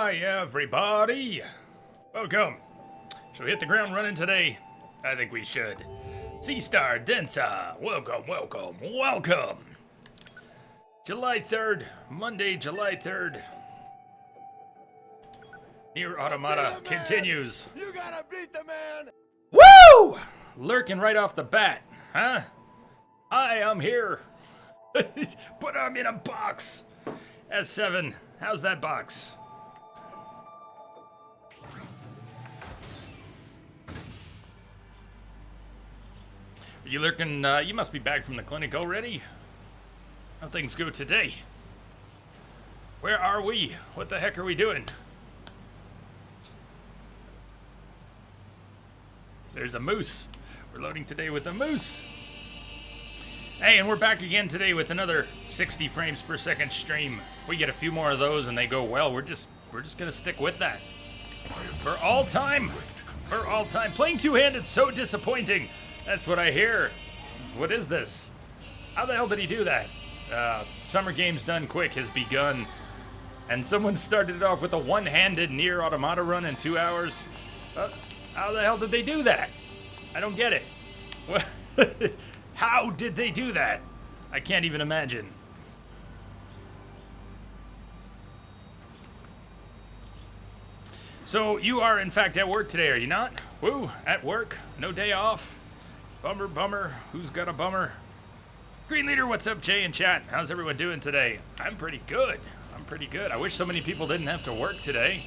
Hi, everybody. Welcome. Shall we hit the ground running today? I think we should. Sea-Star Densa. Welcome, welcome, welcome. July 3rd, Monday, July 3rd. NieR Automata continues. You gotta beat the man! Woo! Lurking right off the bat, huh? Hi, I'm here. Put him in a box. S7, how's that box? Are you lurking? You must be back from the clinic already. How things go today? Where are we? What the heck are we doing? There's a moose. We're loading today with a moose. Hey, and we're back again today with another 60 frames per second stream. If we get a few more of those and they go well, we're just gonna stick with that. For all time. For all time. Playing two-handed so disappointing. That's what I hear. What is this? How the hell did he do that? Summer Games Done Quick has begun. And someone started it off with a one-handed NieR Automata run in 2 hours. How the hell did they do that? I don't get it. What? How did they do that? I can't even imagine. So you are in fact at work today, are you not? Woo, at work, no day off. Bummer, bummer, who's got a bummer? Green Leader, what's up, Jay in chat? How's everyone doing today? I'm pretty good, I wish so many people didn't have to work today.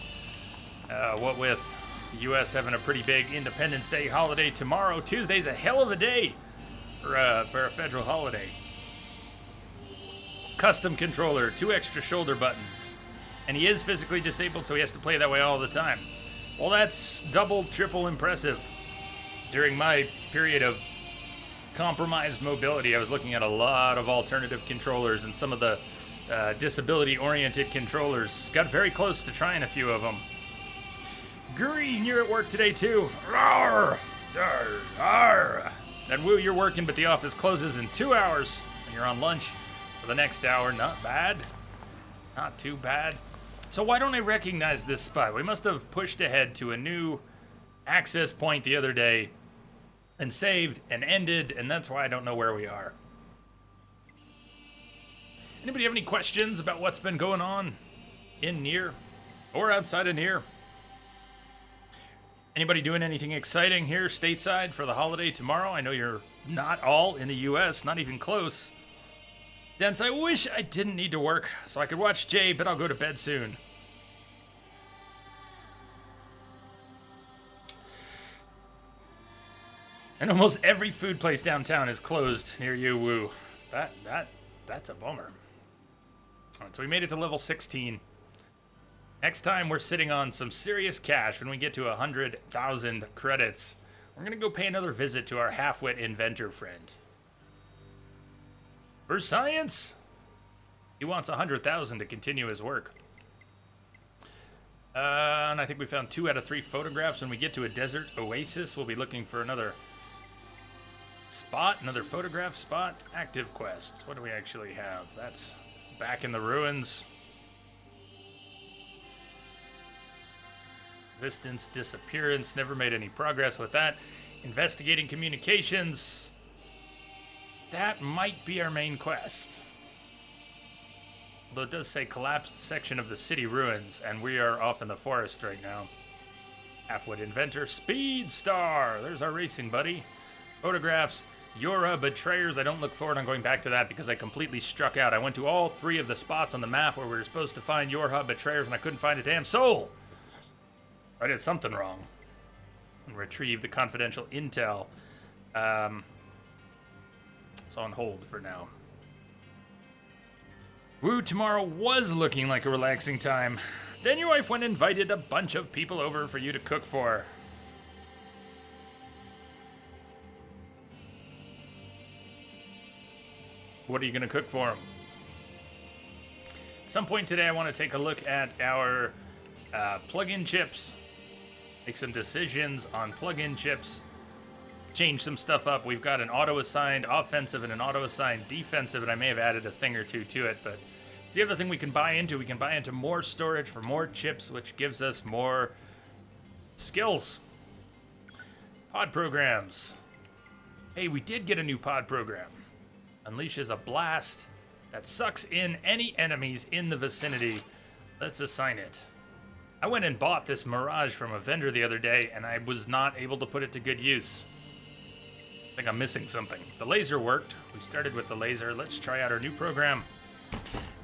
What with the US having a pretty big Independence Day holiday tomorrow, Tuesday's a hell of a day for a federal holiday. Custom controller, 2 extra shoulder buttons. And he is physically disabled, so he has to play that way all the time. Well, that's double, triple impressive. During my period of compromised mobility, I was looking at a lot of alternative controllers, and some of the disability-oriented controllers. Got very close to trying a few of them. Green, you're at work today too. Rawr! Arr, arr. And Woo, you're working, but the office closes in 2 hours, and you're on lunch for the next hour. Not bad. Not too bad. So why don't I recognize this spot? We must have pushed ahead to a new access point the other day and saved and ended, and that's why I don't know where we are. Anybody have any questions about what's been going on in NieR or outside of NieR? Anybody doing anything exciting here stateside for the holiday tomorrow? I know you're not all in the US, not even close. Dance, I wish I didn't need to work so I could watch Jay, but I'll go to bed soon. And almost every food place downtown is closed near you, Woo. That's a bummer. All right, so we made it to level 16. Next time, we're sitting on some serious cash when we get to 100,000 credits. We're gonna go pay another visit to our half-wit inventor friend. For science! He wants 100,000 to continue his work. And I think we found 2 out of 3 photographs. When we get to a desert oasis, we'll be looking for another spot, another photograph spot. Active quests. What do we actually have? That's back in the ruins. Resistance, disappearance, never made any progress with that. Investigating communications. That might be our main quest. Although it does say collapsed section of the city ruins, and we are off in the forest right now. Halfwit inventor, Speed Star. There's our racing buddy. Photographs, Yora Betrayers. I don't look forward on going back to that because I completely struck out. I went to all 3 of the spots on the map where we were supposed to find Yora Betrayers, and I couldn't find a damn soul. I did something wrong. And retrieve the confidential intel. It's on hold for now. Woo, tomorrow was looking like a relaxing time. Then your wife went and invited a bunch of people over for you to cook for. What are you gonna cook for them? At some point today, I want to take a look at our plug-in chips. Make some decisions on plug-in chips. Change some stuff up. We've got an auto-assigned offensive and an auto-assigned defensive, and I may have added a thing or two to it, but It's the other thing we can buy into. We can buy into more storage for more chips, which gives us more skills. Pod programs. Hey, we did get a new pod program. Unleashes a blast that sucks in any enemies in the vicinity. Let's assign it. I went and bought this Mirage from a vendor the other day, and I was not able to put it to good use. I think I'm missing something. The laser worked. We started with the laser. Let's try out our new program.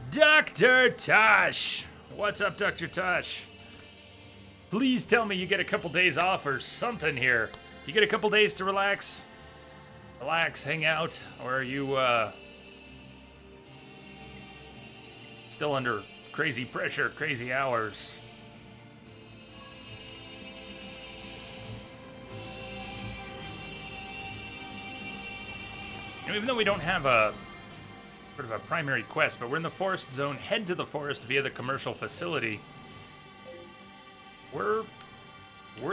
Dr. Tosh! What's up, Dr. Tosh? Please tell me you get a couple days off or something here. You get a couple days to relax? Relax, hang out, or are you, still under crazy pressure, crazy hours? You know, even though we don't have a sort of a primary quest, but we're in the forest zone, head to the forest via the commercial facility. We're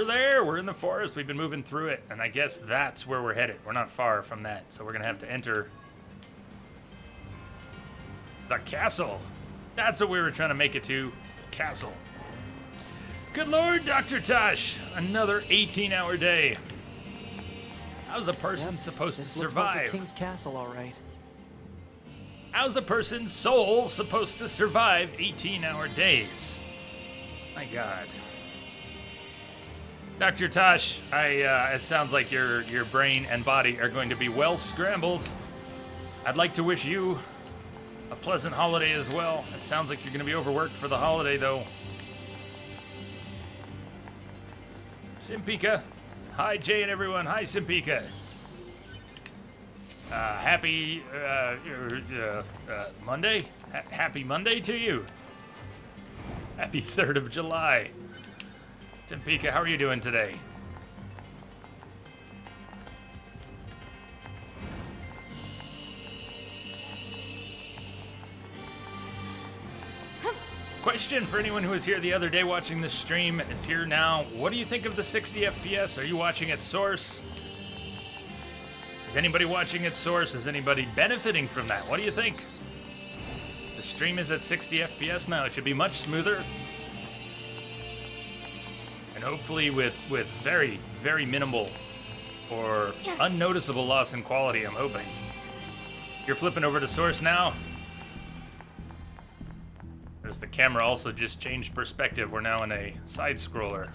there, we're in the forest, we've been moving through it, and I guess that's where we're headed. We're not far from that, so we're gonna have to enter the castle. That's what we were trying to make it to, castle. Good Lord, Dr. Tosh, another 18-hour day. How's a person supposed to survive? Looks like the king's castle, all right. How's a person's soul supposed to survive 18-hour days? My God. Dr. Tosh, it sounds like your brain and body are going to be well scrambled. I'd like to wish you a pleasant holiday as well. It sounds like you're going to be overworked for the holiday, though. Simpika. Hi, Jay and everyone. Hi, Simpika. Happy Monday. Happy Monday to you. Happy 3rd of July. Simpika, how are you doing today? Question for anyone who was here the other day watching this stream is here now. What do you think of the 60 FPS? Are you watching at source? Is anybody watching at source? Is anybody benefiting from that? What do you think? The stream is at 60 FPS now. It should be much smoother. And hopefully with very, very minimal or unnoticeable loss in quality, I'm hoping. You're flipping over to source now? Notice the camera also just changed perspective. We're now in a side scroller.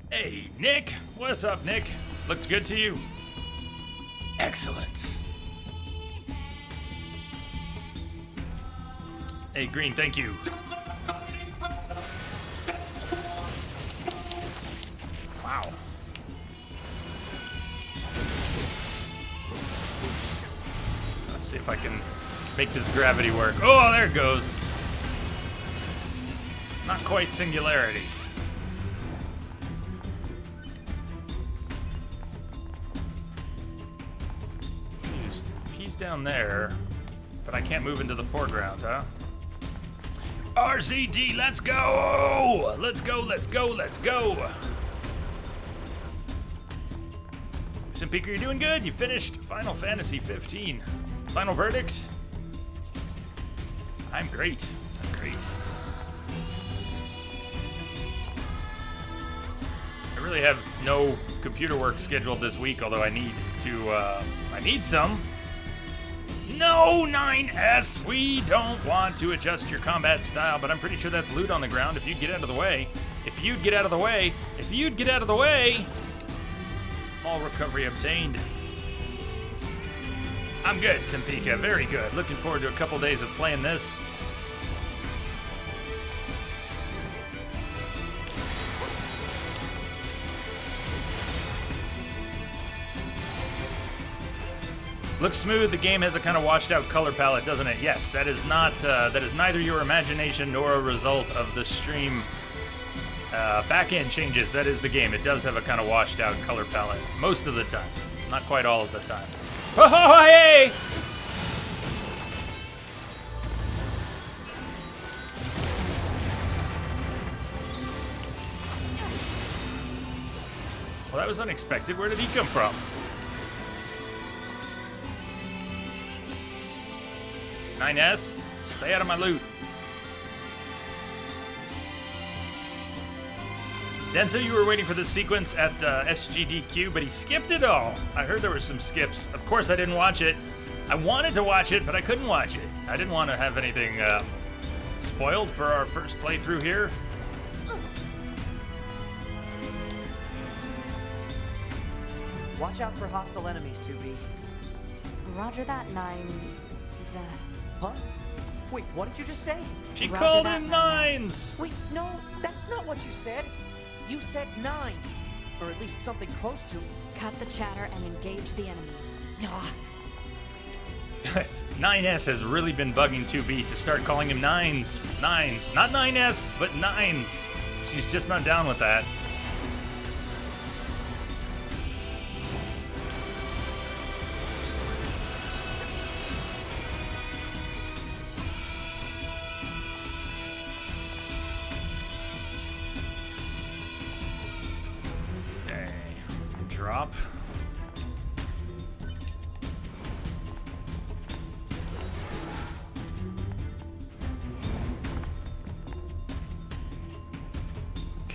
Hey, Nick. What's up, Nick? Looked good to you? Excellent. Hey, Green, thank you. Wow. Let's see if I can make this gravity work. Oh, there it goes. Not quite singularity. Confused. If he's down there, but I can't move into the foreground, huh? RCD, let's go! Let's go, let's go, let's go! Simpika, you're doing good. You finished Final Fantasy 15. Final verdict? I'm great. I'm great. I really have no computer work scheduled this week, although I need to, I need some. No, 9S, we don't want to adjust your combat style, but I'm pretty sure that's loot on the ground. If you'd get out of the way, if you'd get out of the way, if you'd get out of the way, all recovery obtained. I'm good, Simpika, very good. Looking forward to a couple days of playing this. Looks smooth. The game has a kind of washed out color palette, doesn't it? Yes, that is not, that is neither your imagination nor a result of the stream back-end changes. That is the game. It does have a kind of washed out color palette most of the time. Not quite all of the time. Oh, hey! Well, that was unexpected. Where did he come from? NieR, stay out of my loot. Denso, you were waiting for this sequence at SGDQ, but he skipped it all. I heard there were some skips. Of course, I didn't watch it. I wanted to watch it, but I couldn't watch it. I didn't want to have anything spoiled for our first playthrough here. Watch out for hostile enemies, 2B. Roger that, Nine. Is Huh? Wait, what did you just say? She Roger called that, him NieR. Nines. Wait, no, that's not what you said. You said nines. Or at least something close to. cut the chatter and engage the enemy. Ah, 9S has really been bugging 2B to start calling him Nines. Nines. Not 9S, but Nines. She's just not down with that. Okay. Drop.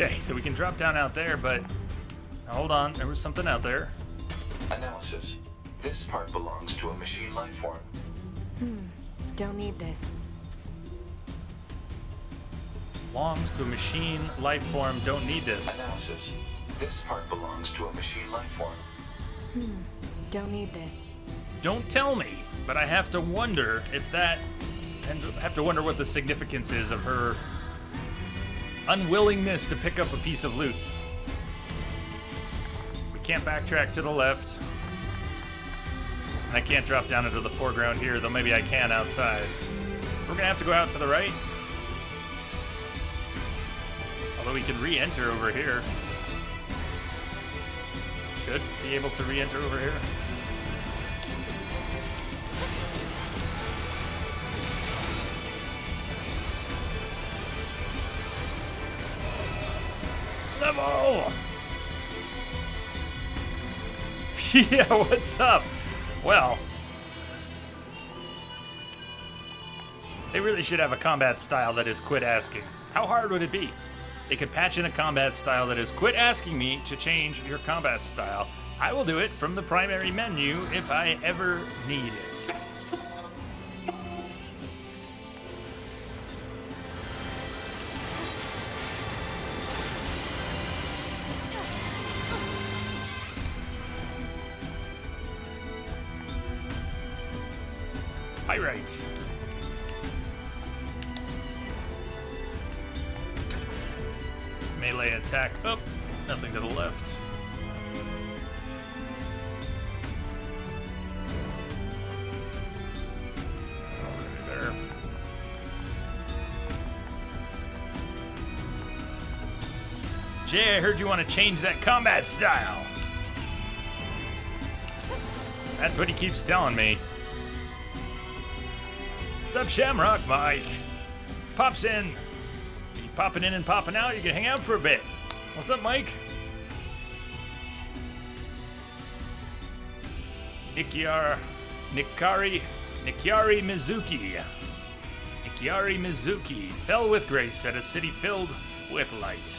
Okay, so we can drop down out there, but hold on, there was something out there. Analysis. This part belongs to a machine life form. Don't need this. Belongs to a machine life form, don't need this. Analysis. This part belongs to a machine life form. Don't need this. Don't tell me, but I have to wonder if that, and I have to wonder what the significance is of her unwillingness to pick up a piece of loot. We can't backtrack to the left. And I can't drop down into the foreground here, though maybe I can outside. We're gonna have to go out to the right. Although we can re-enter over here. Should be able to re-enter over here. Level! Yeah, what's up? Well, they really should have a combat style that is quit asking. How hard would it be? They could patch in a combat style that is quit asking me to change your combat style. I will do it from the primary menu if I ever need it. Pyrite. Melee attack up. Nothing to the left. Over there. Jay, I heard you want to change that combat style. That's what he keeps telling me. What's up, Shamrock Mike? Pops in. You popping in and popping out? You can hang out for a bit. What's up, Mike? Nikyari Mizuki. Nikyari Mizuki fell with grace at a city filled with light.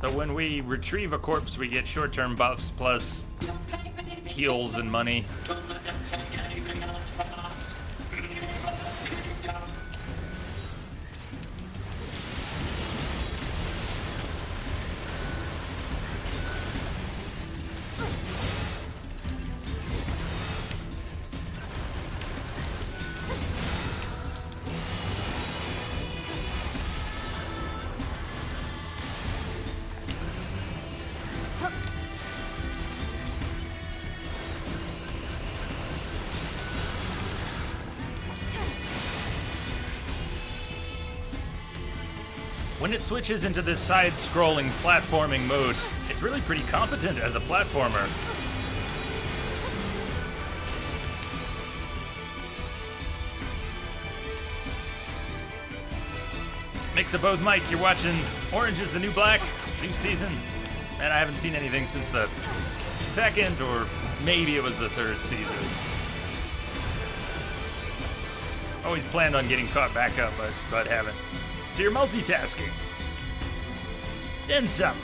So when we retrieve a corpse, we get short-term buffs plus heals and money. When it switches into this side-scrolling platforming mode, it's really pretty competent as a platformer. Mix of both, Mike. You're watching Orange is the New Black, new season. Man, I haven't seen anything since the second, or maybe it was the third season. Always planned on getting caught back up, but haven't. So you're multitasking. Then some.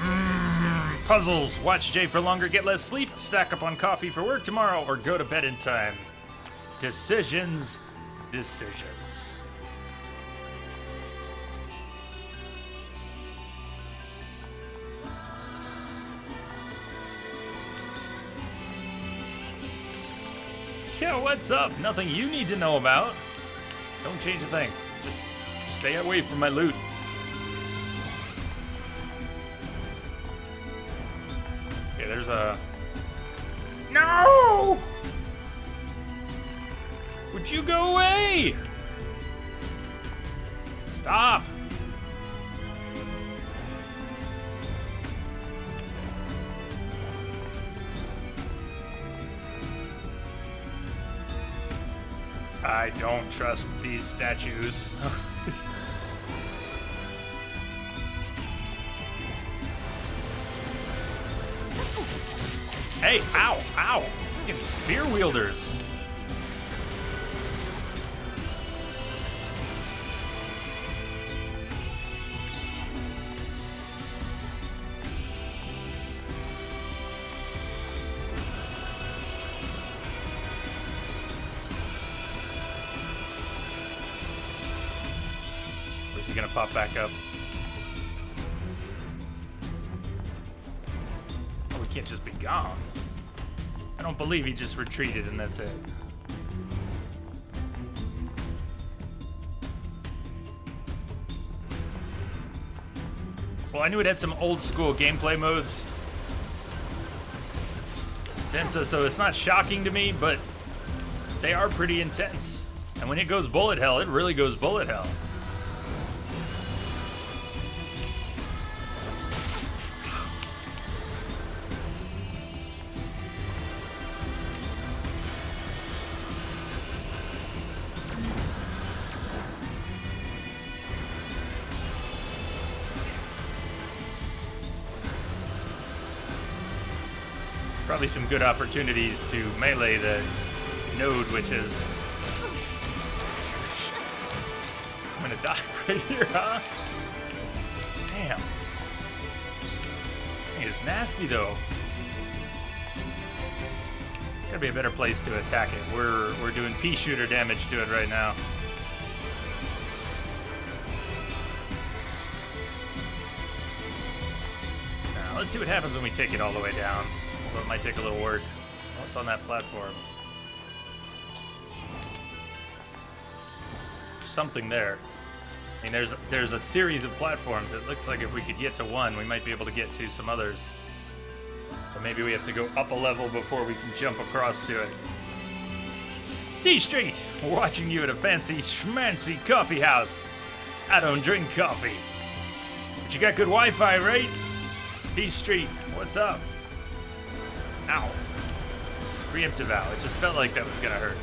Puzzles. Watch Jay for longer, get less sleep, stack up on coffee for work tomorrow, or go to bed in time. Decisions. Decisions. Yeah, what's up? Nothing you need to know about. Don't change a thing. Just stay away from my loot. Okay, there's a... No! Would you go away? Stop. I don't trust these statues. Hey, ow, ow. Fucking spear wielders. Where's he gonna pop back up? Oh, we can't just be gone. I don't believe he just retreated and that's it. Well, I knew it had some old school gameplay modes. Densa, so it's not shocking to me, but they are pretty intense. And when it goes bullet hell, it really goes bullet hell. Probably some good opportunities to melee the node, which is... I'm gonna die right here, huh? Damn. It is nasty, though. Gotta be a better place to attack it. We're doing pea shooter damage to it right now. Now, let's see what happens when we take it all the way down. Although it might take a little work. What's on that platform? Something there. I mean, there's a series of platforms. It looks like if we could get to one, we might be able to get to some others. But maybe we have to go up a level before we can jump across to it. D Street, we're watching you at a fancy schmancy coffee house. I don't drink coffee, but you got good Wi-Fi, right? D Street, what's up? Ow. Preemptive ow. It just felt like that was gonna hurt.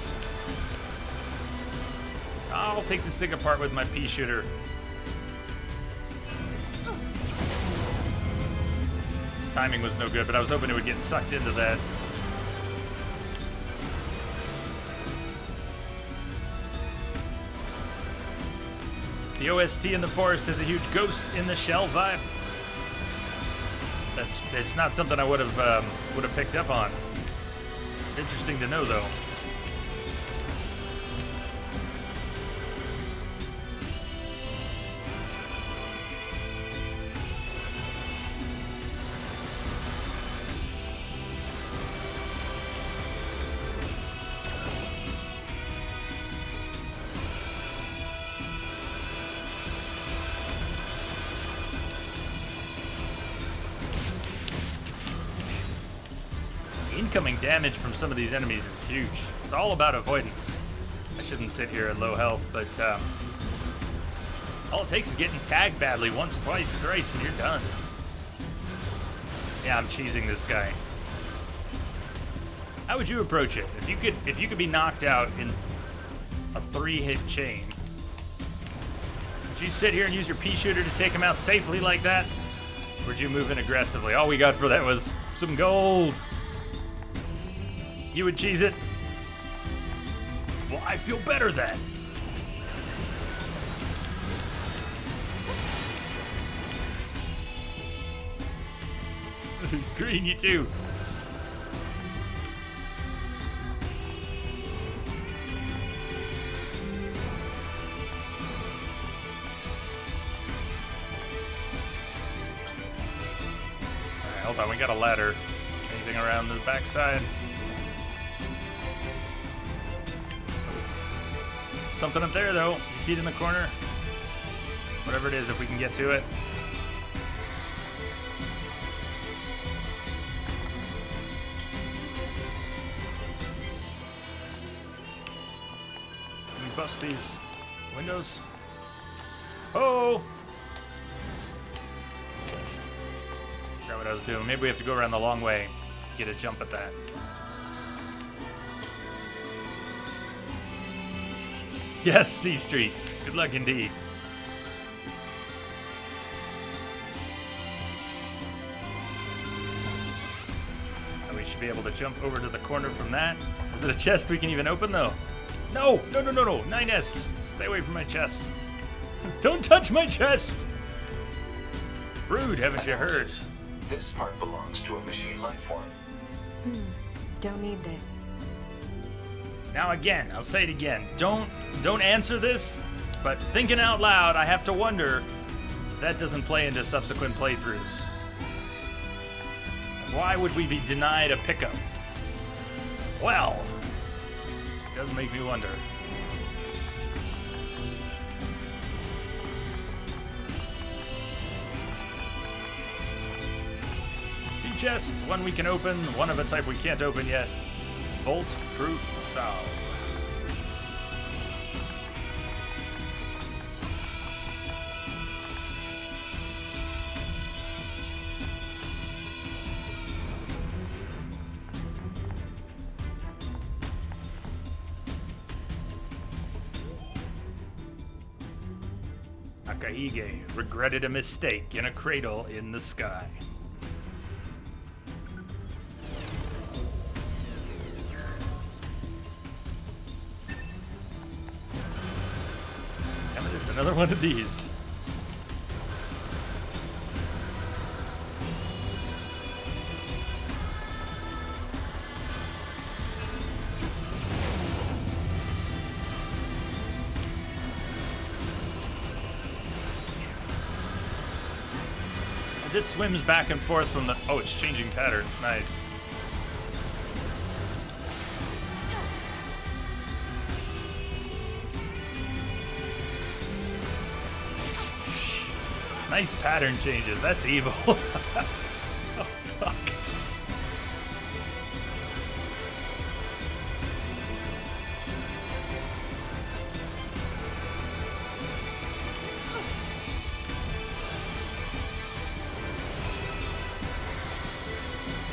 I'll take this thing apart with my pea shooter. Timing was no good, but I was hoping it would get sucked into that. The OST in the forest has a huge ghost in the shell vibe. It's not something I would have picked up on. Interesting to know, though. Incoming damage from some of these enemies is huge. It's all about avoidance. I shouldn't sit here at low health, but all it takes is getting tagged badly once, twice, thrice, and you're done. Yeah, I'm cheesing this guy. How would you approach it? If you could be knocked out in a 3-hit chain, Would you sit here and use your pea shooter to take him out safely like that? Or would you move in aggressively? All we got for that was some gold. You would cheese it? Well, I feel better then. Green, you too. Alright, hold on, we got a ladder. Anything around the backside? Something up there, though. You see it in the corner? Whatever it is, if we can get to it. Can we bust these windows? Oh! Forgot what I was doing. Maybe we have to go around the long way to get a jump at that. Yes, T Street. Good luck indeed. And we should be able to jump over to the corner from that. Is it a chest we can even open, though? No! No, no, no, no! 9S! Stay away from my chest. Don't touch my chest! Rude, haven't you heard? Analysis. This part belongs to a machine life form. Don't need this. Now again, I'll say it again. Don't answer this, but thinking out loud, I have to wonder if that doesn't play into subsequent playthroughs. Why would we be denied a pickup? Well, it does make me wonder. Two chests, one we can open, one of a type we can't open yet. Bolt-proof salve. Akahige regretted a mistake in a cradle in the sky. Another one of these. As it swims back and forth from the... Oh, it's changing patterns. Nice. Nice pattern changes. That's evil. Oh, fuck.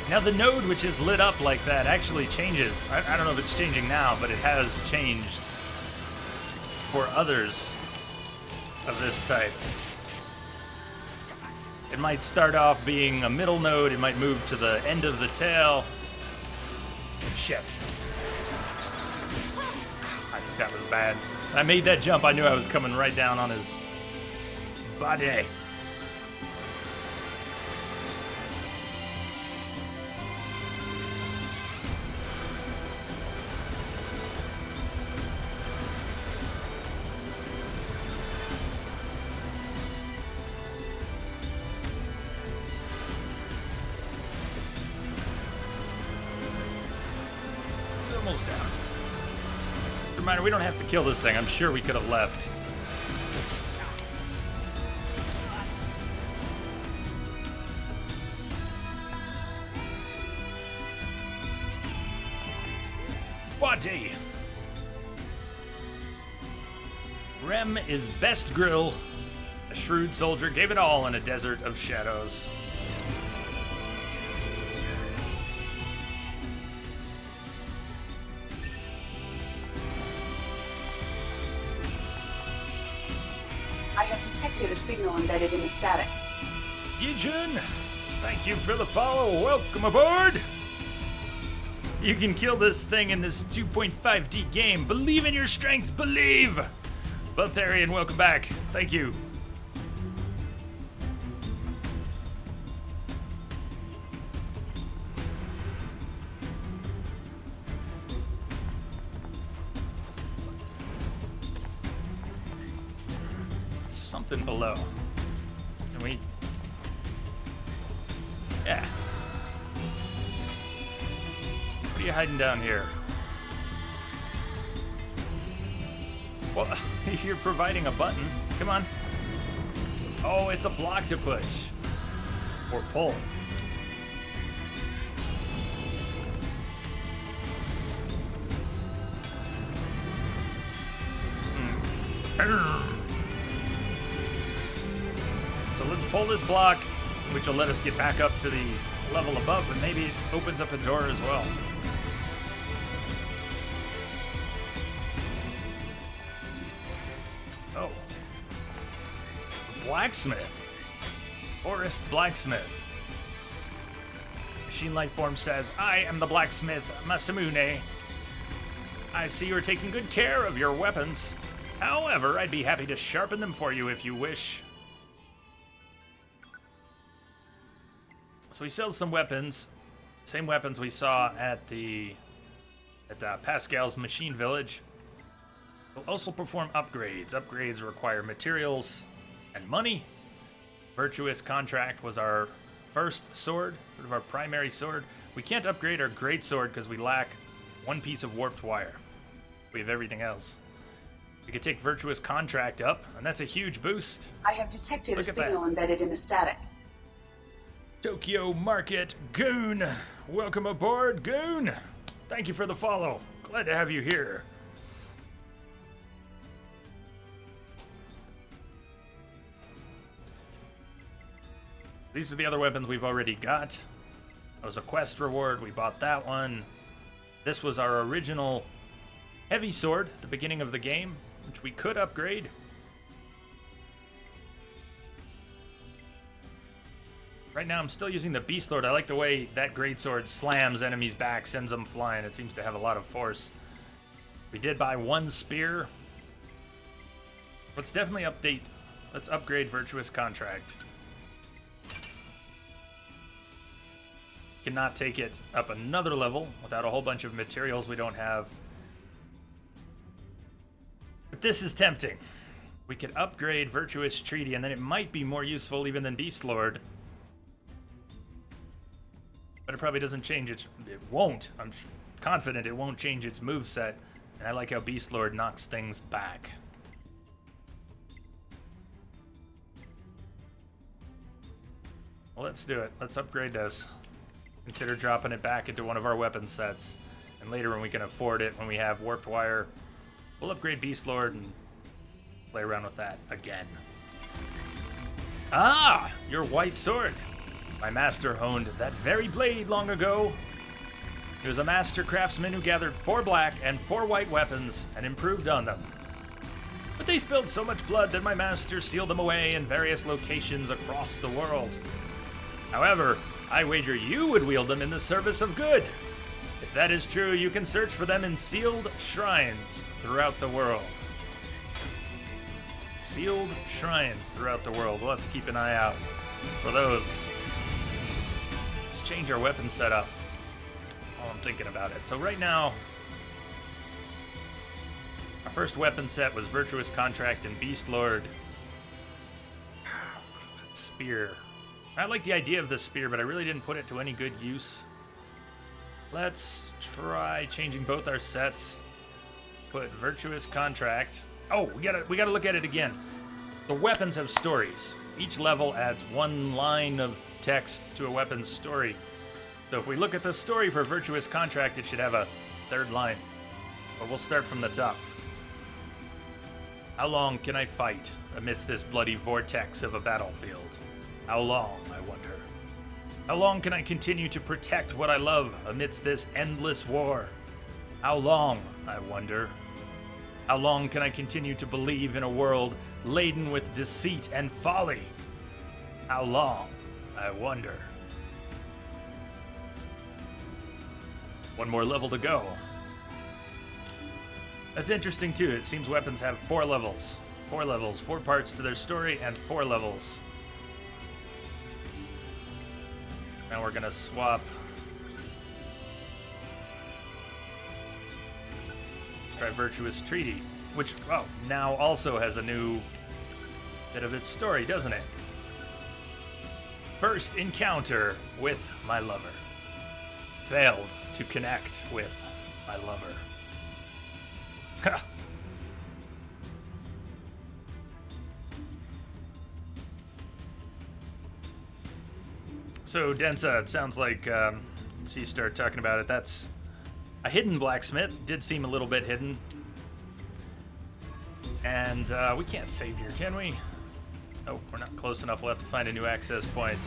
Now the node which is lit up like that actually changes. I don't know if it's changing now, but it has changed for others of this type. It might start off being a middle node, it might move to the end of the tail. Shit. I think that was bad. When I made that jump, I knew I was coming right down on his body. Almost down. Reminder, we don't have to kill this thing. I'm sure we could have left. Body. Rem is best grill. A shrewd soldier gave it all in a desert of shadows. I have detected a signal embedded in the static. Yijun, thank you for the follow. Welcome aboard. You can kill this thing in this 2.5D game. Believe in your strengths, believe! Beltharian, welcome back. Thank you. Something below. Can we? Yeah. What are you hiding down here? Well, you're providing a button. Come on. Oh, it's a block to push. Or pull. So let's pull this block, which will let us get back up to the level above, and maybe it opens up a door as well. Oh. Blacksmith. Forest blacksmith. Machine Life Form says, I am the blacksmith, Masamune. I see you're taking good care of your weapons. However, I'd be happy to sharpen them for you if you wish. So he sells some weapons. Same weapons we saw at Pascal's Machine Village. We'll also perform upgrades. Upgrades require materials and money. Virtuous Contract was our first sword, sort of our primary sword. We can't upgrade our great sword because we lack one piece of warped wire. We have everything else. We could take Virtuous Contract up, and that's a huge boost. I have detected Look a at that. signal embedded in the static. Tokyo Market Goon. Welcome aboard, Goon. Thank you for the follow. Glad to have you here. These are the other weapons we've already got. That was a quest reward. We bought that one. This was our original heavy sword at the beginning of the game, which we could upgrade. Right now I'm still using the Beast Lord. I like the way that greatsword slams enemies back, sends them flying. It seems to have a lot of force. We did buy one spear. Let's definitely let's upgrade Virtuous Contract. Cannot take it up another level without a whole bunch of materials we don't have. But this is tempting. We could upgrade Virtuous Treaty, and then it might be more useful even than Beast Lord. But it probably doesn't change it won't. I'm confident it won't change its moveset. And I like how Beast Lord knocks things back. Well, let's do it. Let's upgrade this. Consider dropping it back into one of our weapon sets. And later when we can afford it, when we have warped wire, we'll upgrade Beast Lord and play around with that again. Ah! Your white sword. My master honed that very blade long ago. He was a master craftsman who gathered 4 black and 4 white weapons and improved on them. But they spilled so much blood that my master sealed them away in various locations across the world. However, I wager you would wield them in the service of good. If that is true, you can search for them in sealed shrines throughout the world. Sealed shrines throughout the world. We'll have to keep an eye out for those. Let's change our weapon setup while I'm thinking about it. So right now, our first weapon set was Virtuous Contract and Beast Lord. Spear. I like the idea of the spear, but I really didn't put it to any good use. Let's try changing both our sets. Put Virtuous Contract. Oh, we gotta look at it again. The weapons have stories. Each level adds 1 line of text to a weapon's story. So if we look at the story for Virtuous Contract, it should have a 3rd line. But we'll start from the top. How long can I fight amidst this bloody vortex of a battlefield? How long, I wonder? How long can I continue to protect what I love amidst this endless war? How long, I wonder? How long can I continue to believe in a world laden with deceit and folly? How long, I wonder. One more level to go. That's interesting too. It seems weapons have 4 levels. 4 levels, 4 parts to their story, and 4 levels. Now we're gonna swap. Try Virtuous Treaty, which, oh, now also has a new bit of its story, doesn't it? First encounter with my lover. Failed to connect with my lover. Ha! So, Densa, it sounds like, let's see, start talking about it. That's a hidden blacksmith. Did seem a little bit hidden. And we can't save here, can we? Nope, we're not close enough. We'll have to find a new access point.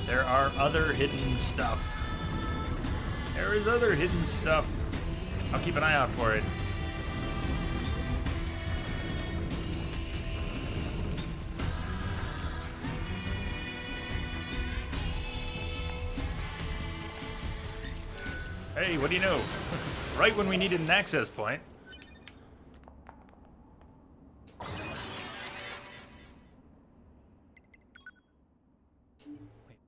There are other hidden stuff. There is other hidden stuff. I'll keep an eye out for it. Hey, what do you know? Right when we needed an access point.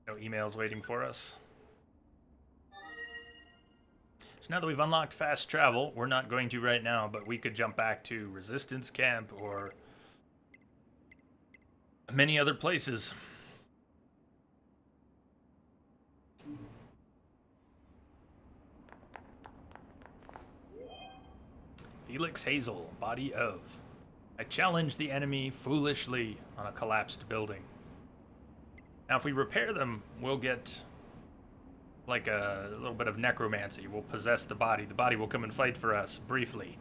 No emails waiting for us. So now that we've unlocked fast travel, we're not going to right now, but we could jump back to Resistance Camp or many other places. Felix Hazel, body of. I challenge the enemy foolishly on a collapsed building. Now, if we repair them, we'll get like a little bit of necromancy. We'll possess the body. The body will come and fight for us briefly.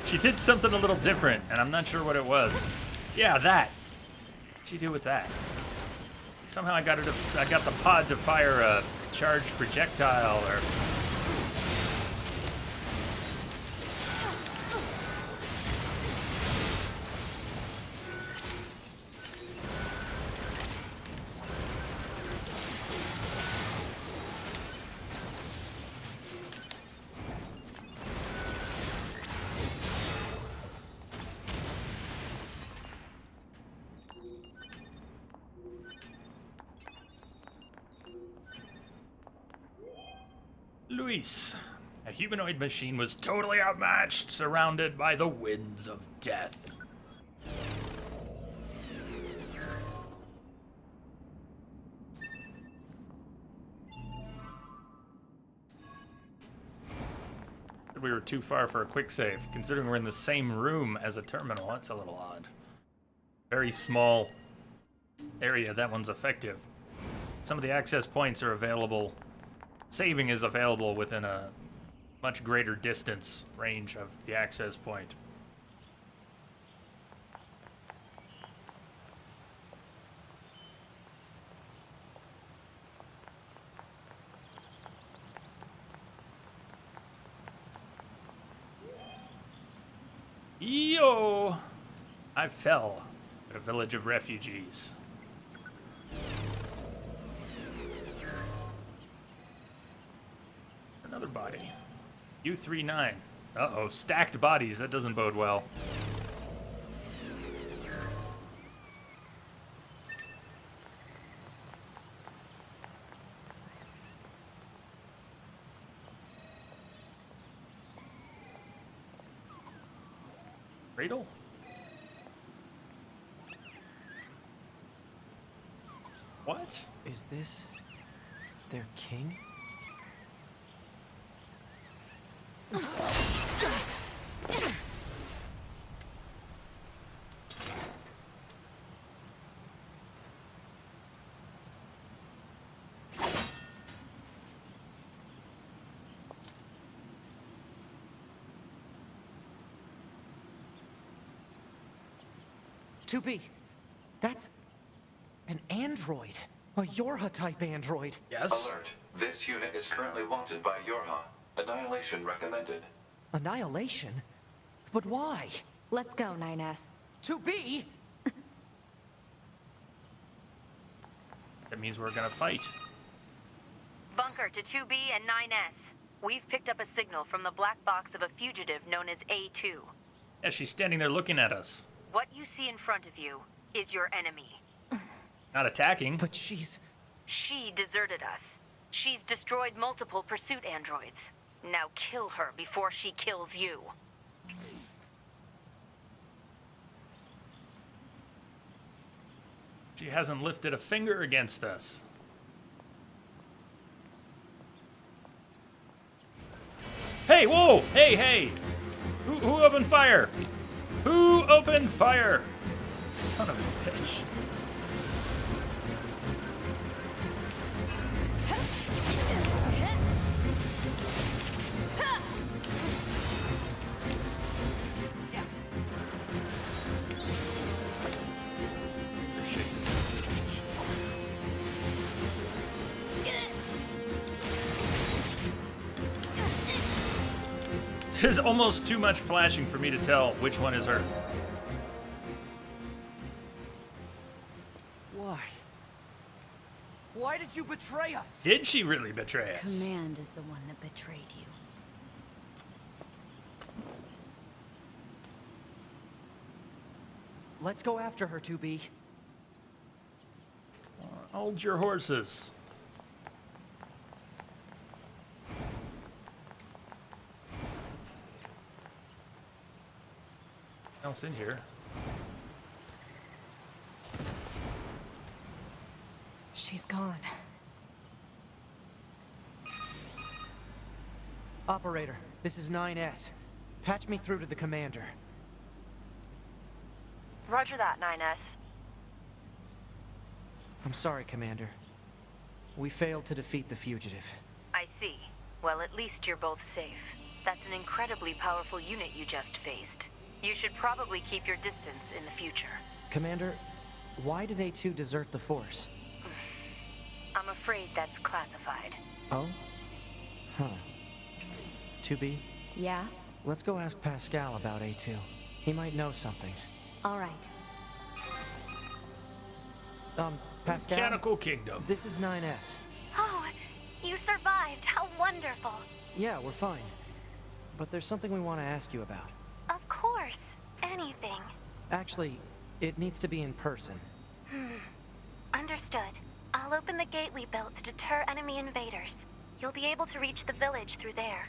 She did something a little different, and I'm not sure what it was. Yeah, that. What'd she do with that? Somehow I got the pod to fire a charged projectile, or... Luis. A humanoid machine was totally outmatched, surrounded by the winds of death. We were too far for a quick save. Considering we're in the same room as a terminal, that's a little odd. Very small area, that one's effective. Some of the access points are available. Saving is available within a much greater distance range of the access point. Yo! I fell at a village of refugees. Another body. U39. Uh-oh, stacked bodies. That doesn't bode well. Cradle? What? Is this their king? To be. That's an android. A Yorha-type android. Yes. Alert. This unit is currently wanted by Yorha. Annihilation recommended. Annihilation? But why? Let's go, 9S. To be? That means we're gonna fight. Bunker to 2B and 9S. We've picked up a signal from the black box of a fugitive known as A2. Yeah, she's standing there looking at us. What you see in front of you is your enemy. Not attacking. But she's... She deserted us. She's destroyed multiple pursuit androids. Now kill her before she kills you. She hasn't lifted a finger against us. Hey, whoa! Hey, hey! Who opened fire? Who opened fire? Son of a bitch. There's almost too much flashing for me to tell which one is her. Why? Why did you betray us? Did she really betray us? Command is the one that betrayed you. Let's go after her, 2B. Hold your horses. Else in here? She's gone. Operator, this is 9S. Patch me through to the commander. Roger that, 9S. I'm sorry, Commander. We failed to defeat the fugitive. I see. Well, at least you're both safe. That's an incredibly powerful unit you just faced. You should probably keep your distance in the future. Commander, why did A2 desert the Force? I'm afraid that's classified. Oh? Huh. 2B, Yeah? let's go ask Pascal about A2. He might know something. All right. Pascal? Mechanical Kingdom. This is 9S. Oh, you survived. How wonderful. Yeah, we're fine. But there's something we want to ask you about. Of course. Anything. Actually, it needs to be in person. Understood. I'll open the gate we built to deter enemy invaders. You'll be able to reach the village through there.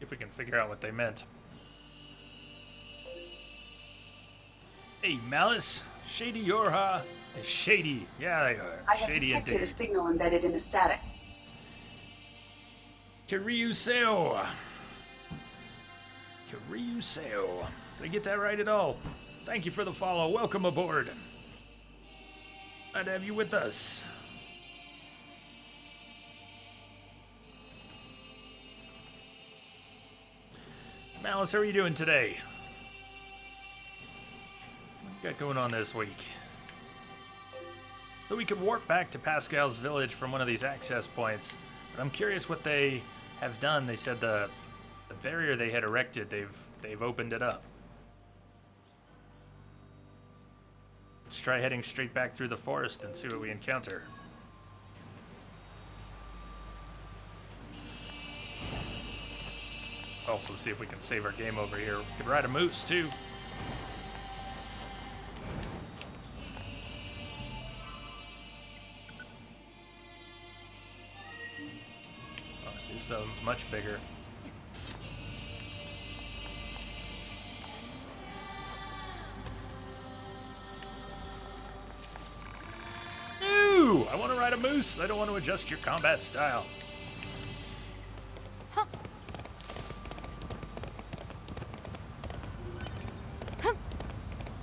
If we can figure out what they meant. Hey, Malice, Shady Yorha, is shady. Yeah, they are. I have Shady detected indeed. a signal embedded in the static. Kiryuseo. Kiryuseo. Did I get that right at all? Thank you for the follow. Welcome aboard. Glad to have you with us. Malice, how are you doing today? What you got going on this week? So we could warp back to Pascal's village from one of these access points, but I'm curious what they have done. They said the barrier they had erected, they've opened it up. Let's try heading straight back through the forest and see what we encounter. Also see if we can save our game over here. We could ride a moose too. Oh, so this zone's much bigger. No! I want to ride a moose. I don't want to adjust your combat style.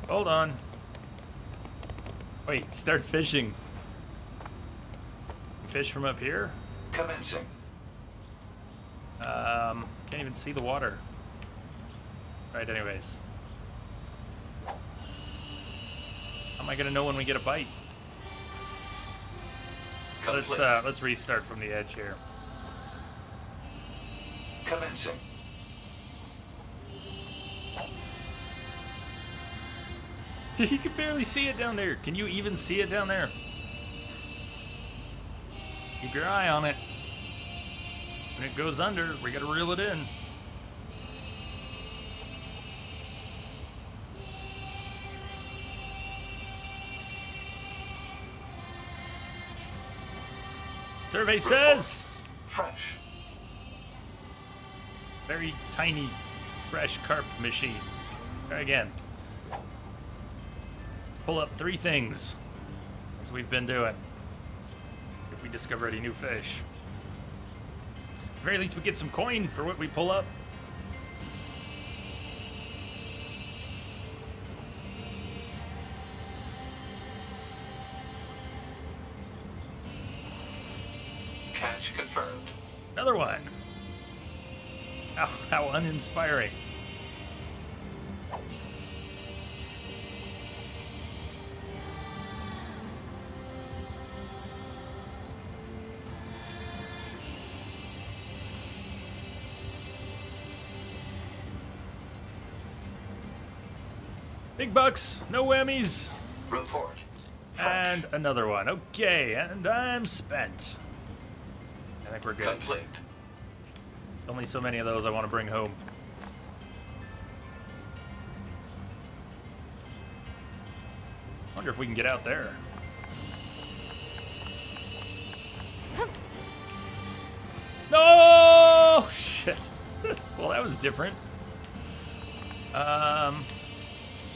Hold on. Wait, start fishing. Fish from up here? Commencing. Can't even see the water. Right, anyways. How am I gonna know when we get a bite? Complete. Let's restart from the edge here. Commencing. You can barely see it down there. Can you even see it down there? Keep your eye on it. When it goes under, we gotta reel it in. Survey says Fresh. very tiny, fresh carp machine. Try again. Pull up 3 things, as we've been doing. If we discover any new fish. At the very least, we get some coin for what we pull up. Catch confirmed. Another one. How uninspiring. Big bucks, no whammies. Report. And another one. Okay, and I'm spent. I think we're good. Complete. Only so many of those I want to bring home. Wonder if we can get out there. No! Shit. Well, that was different. Let's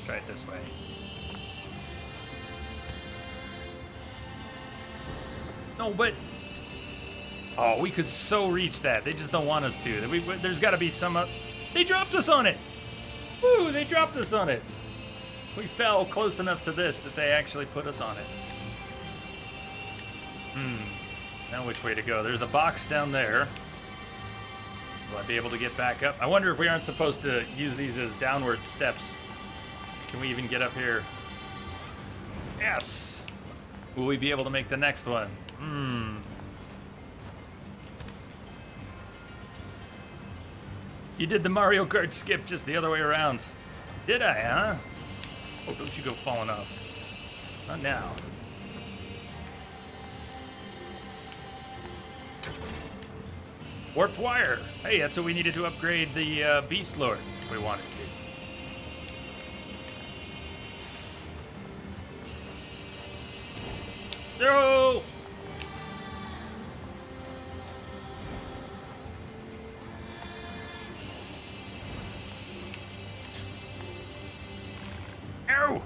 try it this way. No, but... Oh, we could so reach that. They just don't want us to. There's got to be some... They dropped us on it! Woo, they dropped us on it. We fell close enough to this that they actually put us on it. Now which way to go? There's a box down there. Will I be able to get back up? I wonder if we aren't supposed to use these as downward steps. Can we even get up here? Yes! Will we be able to make the next one? You did the Mario Kart skip just the other way around. Did I, huh? Oh, don't you go falling off. Not now. Warped wire. Hey, that's what we needed to upgrade the Beast Lord if we wanted to. No! Ow!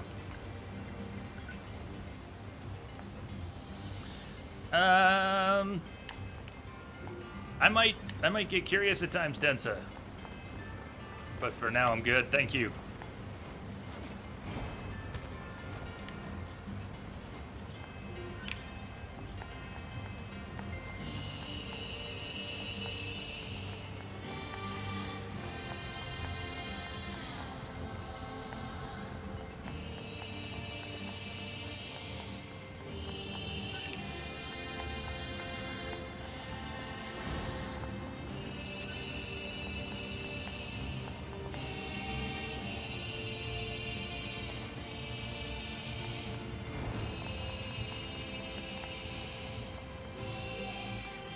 I might get curious at times, Densa. But for now, I'm good. Thank you.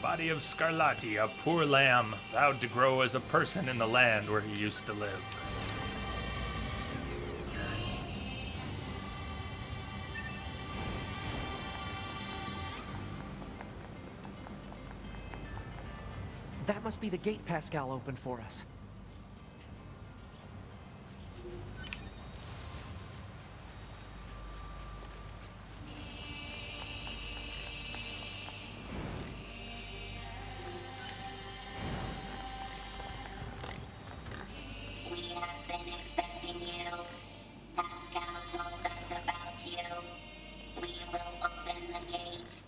Body of Scarlatti, a poor lamb, vowed to grow as a person in the land where he used to live. That must be the gate Pascal opened for us. We have been expecting you. Pascal told us about you. We will open the gates.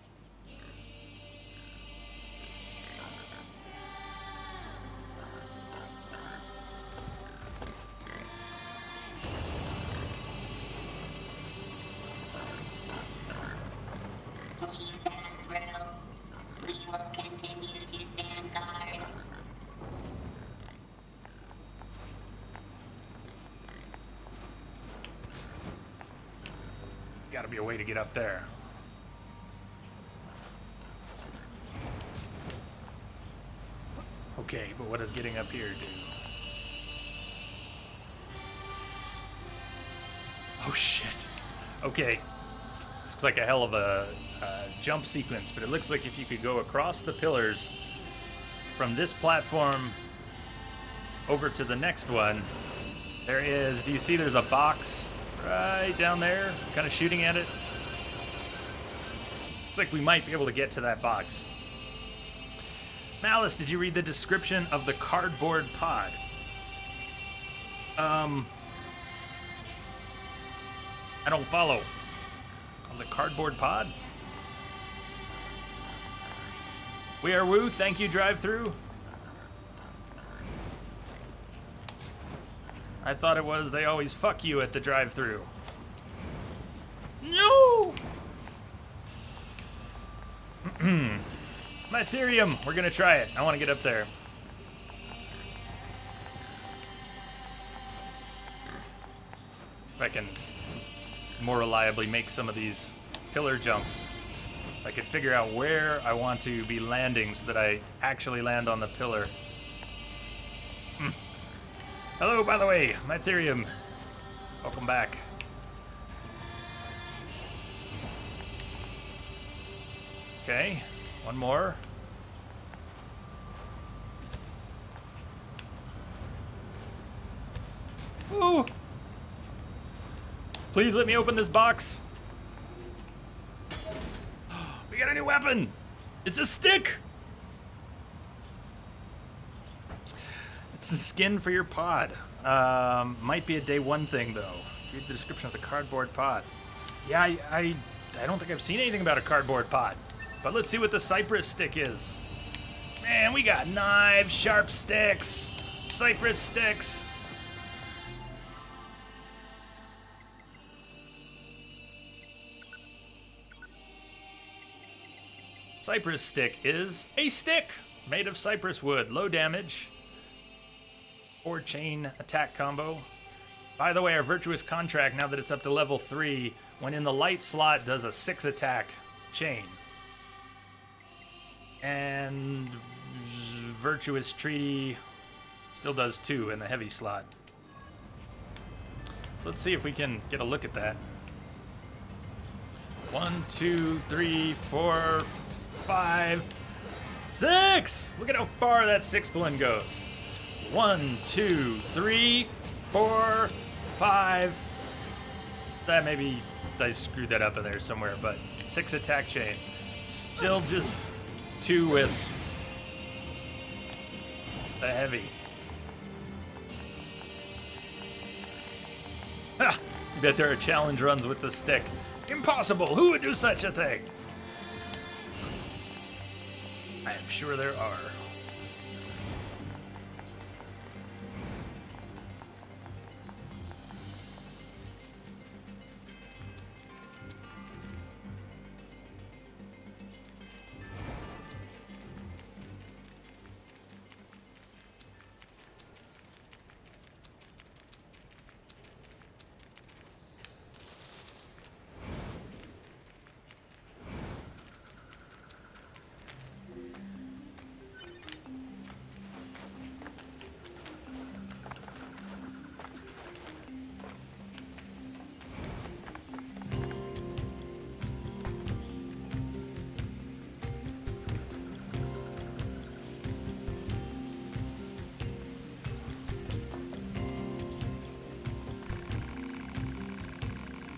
Please pass through. We will continue to stand guard. Gotta be a way to get up there. Okay, but what does getting up here do? Oh shit. Okay. This looks like a hell of a jump sequence, but it looks like if you could go across the pillars from this platform over to the next one, there is, do you see there's a box right down there, kind of shooting at it? Looks like we might be able to get to that box. Malice, did you read the description of the cardboard pod? I don't follow. Of the cardboard pod? We are woo, thank you, drive-through. I thought it was they always fuck you at the drive-through. No! Mytherium, we're gonna try it. I want to get up there. See if I can more reliably make some of these pillar jumps. I could figure out where I want to be landing so that I actually land on the pillar. Hello, by the way, Mytherium. Welcome back. Okay, one more. Ooh! Please let me open this box. We got a new weapon. It's a stick. It's a skin for your pod. Might be a day one thing though. Read the description of the cardboard pod. Yeah, I don't think I've seen anything about a cardboard pod. But let's see what the cypress stick is. Man, we got knives, sharp sticks, cypress sticks. Cypress stick is a stick made of cypress wood, low damage, or chain attack combo. By the way, our virtuous contract, now that it's up to level 3, when in the light slot, does a 6 attack chain. And virtuous treaty still does 2 in the heavy slot. So let's see if we can get a look at that. 1, 2, 3, 4, 5, 6! Look at how far that 6th one goes. 1, 2, 3, 4, 5. That maybe I screwed that up in there somewhere, but 6 attack chain. Still just 2 with the heavy. Ha! I bet there are challenge runs with the stick. Impossible! Who would do such a thing? I am sure there are.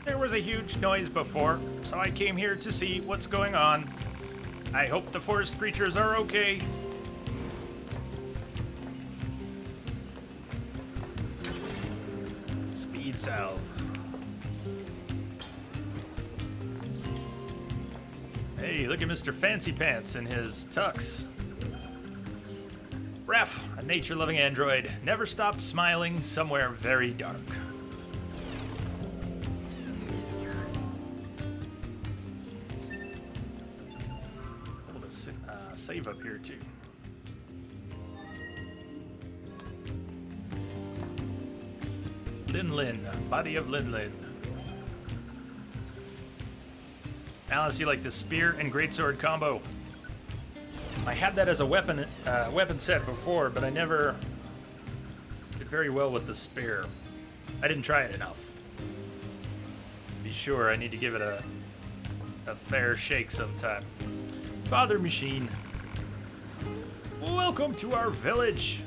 There was a huge noise before, so I came here to see what's going on. I hope the forest creatures are okay. Speed salve. Hey, look at Mr. Fancy Pants in his tux. Ref, a nature-loving android, never stopped smiling somewhere very dark. Able to save up here too. Lin, body of Lin. Alice, you like the spear and greatsword combo? I had that as a weapon set before, but I never did very well with the spear. I didn't try it enough. Be sure, I need to give it a fair shake sometime. Father Machine, welcome to our village.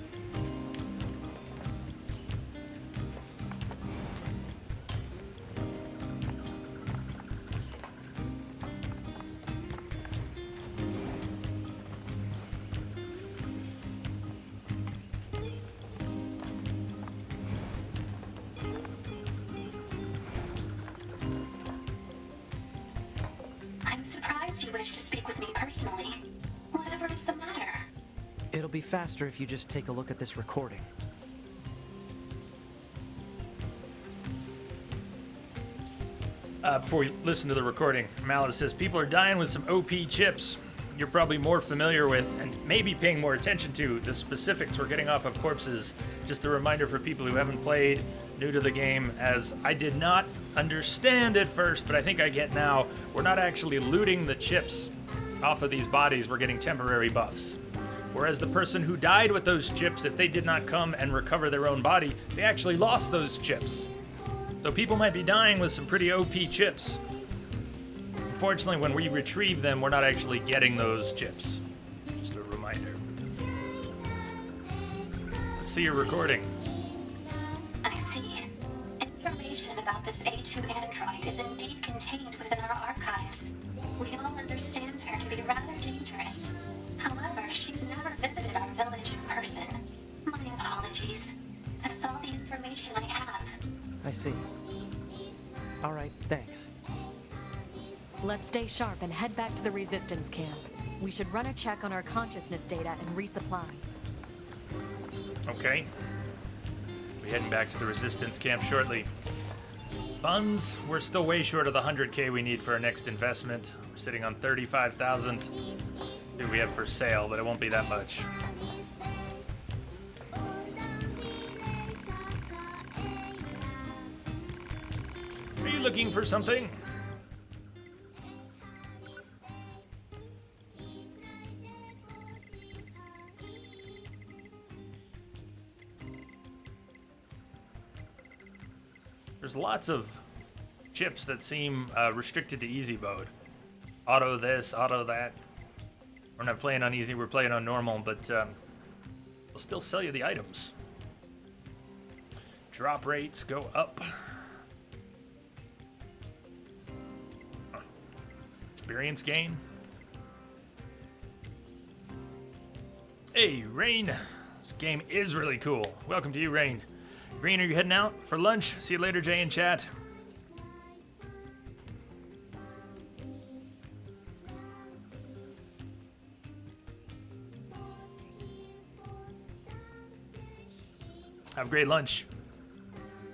I'm surprised you wish to speak with me personally. Whatever is the matter? It'll be faster if you just take a look at this recording. Before we listen to the recording, Malice says people are dying with some OP chips. You're probably more familiar with and maybe paying more attention to the specifics we're getting off of corpses. Just a reminder for people who haven't played, new to the game, as I did not understand at first, but I think I get now. We're not actually looting the chips off of these bodies, we're getting temporary buffs. Whereas the person who died with those chips, if they did not come and recover their own body, they actually lost those chips. So people might be dying with some pretty OP chips. Unfortunately, when we retrieve them, we're not actually getting those chips. Just a reminder. Let's see your recording. I see. Information about this A2 android is indeed contained within our archives. We all understand her to be rather dangerous. However, she's never visited our village in person. My apologies. That's all the information I have. I see. All right, thanks. Let's stay sharp and head back to the resistance camp. We should run a check on our consciousness data and resupply. Okay. We're heading back to the resistance camp shortly. Funds, we're still way short of the 100K we need for our next investment. We're sitting on 35,000. Here we have for sale, but it won't be that much. Are you looking for something? There's lots of chips that seem restricted to easy mode. Auto this, auto that. We're not playing on easy, we're playing on normal, but we'll still sell you the items. Drop rates go up. Experience gain. Hey, Rain. This game is really cool. Welcome to you, Rain. Green, are you heading out for lunch? See you later, Jay in chat. Have a great lunch.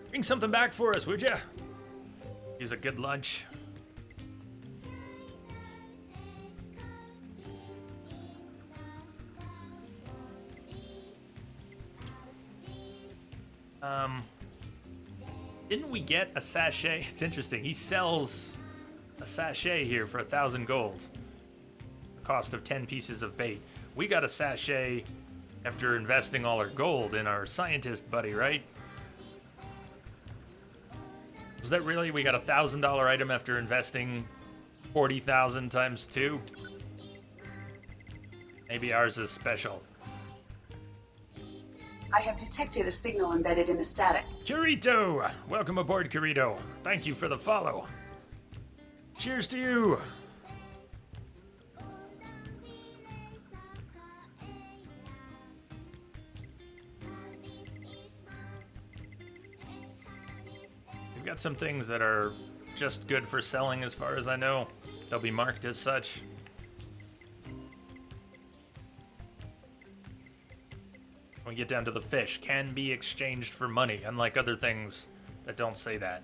Bring something back for us, would ya? Use a good lunch. Didn't we get a sachet? It's interesting. He sells a sachet here for 1,000 gold. The cost of 10 pieces of bait. We got a sachet after investing all our gold in our scientist buddy, right? Was that really? We got a $1,000 item after investing 40,000 times 2? Maybe ours is special. I have detected a signal embedded in the static. Kirito! Welcome aboard, Kirito. Thank you for the follow. Cheers to you! We've got some things that are just good for selling as far as I know. They'll be marked as such. When we get down to the fish, can be exchanged for money, unlike other things that don't say that.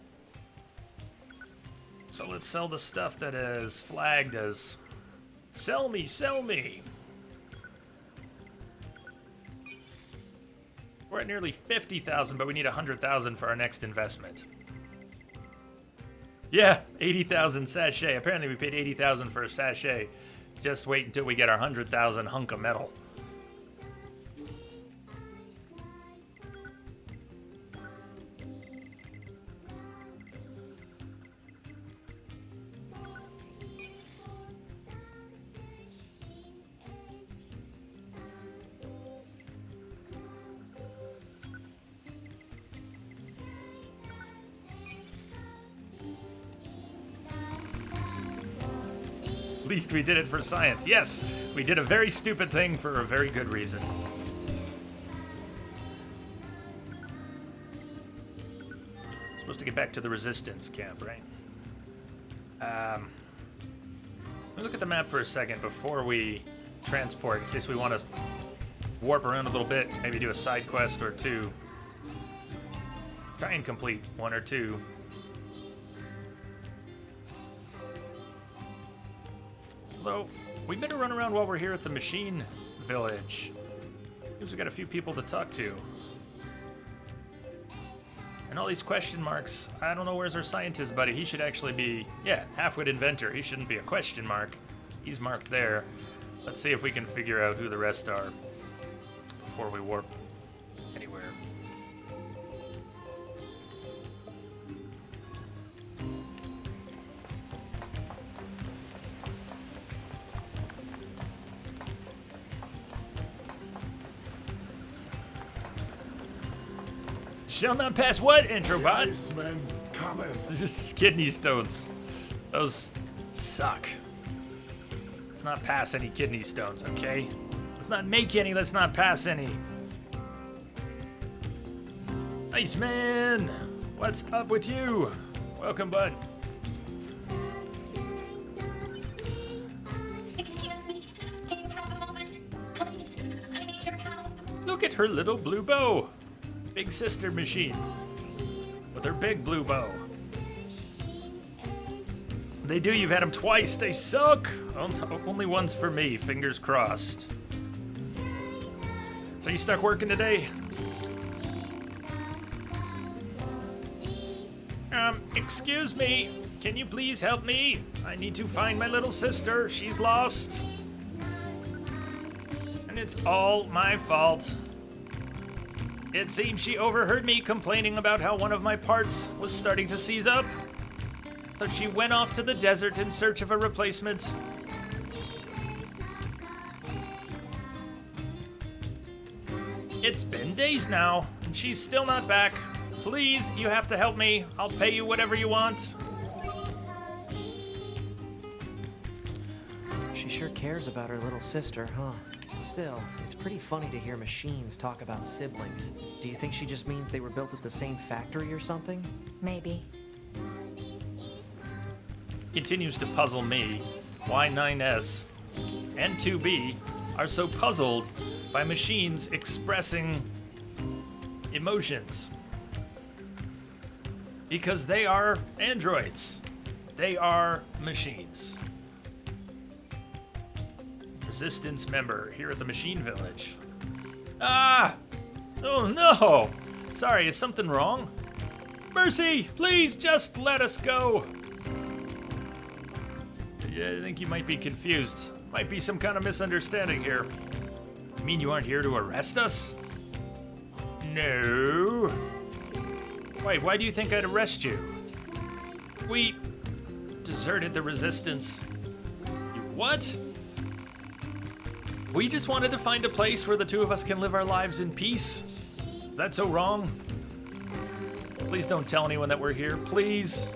So let's sell the stuff that is flagged as sell me, sell me. We're at nearly 50,000, but we need 100,000 for our next investment. Yeah, 80,000 sachet. Apparently we paid 80,000 for a sachet. Just wait until we get our 100,000 hunk of metal. At least we did it for science. Yes, we did a very stupid thing for a very good reason. Supposed to get back to the resistance camp, right? Let me look at the map for a second before we transport, in case we want to warp around a little bit, maybe do a side quest or two. Try and complete one or two. Although, we better run around while we're here at the machine village. Seems we got a few people to talk to. And all these question marks, I don't know where's our scientist buddy. He should actually be, yeah, half-wit inventor. He shouldn't be a question mark. He's marked there. Let's see if we can figure out who the rest are before we warp anywhere. Shall not pass what, Introbot? Iceman cometh. Just kidney stones. Those suck. Let's not pass any kidney stones, okay? Let's not make any, let's not pass any. Iceman! What's up with you? Welcome, bud. Excuse me, do you have a moment? Please, I need your help. Look at her little blue bow. Big sister machine with her big blue bow. They do, you've had them twice, they suck. Only one's for me, fingers crossed. So you stuck working today? Excuse me, can you please help me? I need to find my little sister, she's lost. And it's all my fault. It seems she overheard me complaining about how one of my parts was starting to seize up. So she went off to the desert in search of a replacement. It's been days now, and she's still not back. Please, you have to help me. I'll pay you whatever you want. She sure cares about her little sister, huh? Still, it's pretty funny to hear machines talk about siblings. Do you think she just means they were built at the same factory or something? Maybe. Continues to puzzle me why 9S and 2B are so puzzled by machines expressing emotions. Because they are androids. They are machines. Resistance member here at the machine village. Ah! Oh no! Sorry, is something wrong? Mercy! Please just let us go! I think you might be confused. Might be some kind of misunderstanding here. You mean you aren't here to arrest us? No. Wait, why do you think I'd arrest you? We deserted the resistance. You what? We just wanted to find a place where the two of us can live our lives in peace. that so wrong? Please don't tell anyone that we're here, please.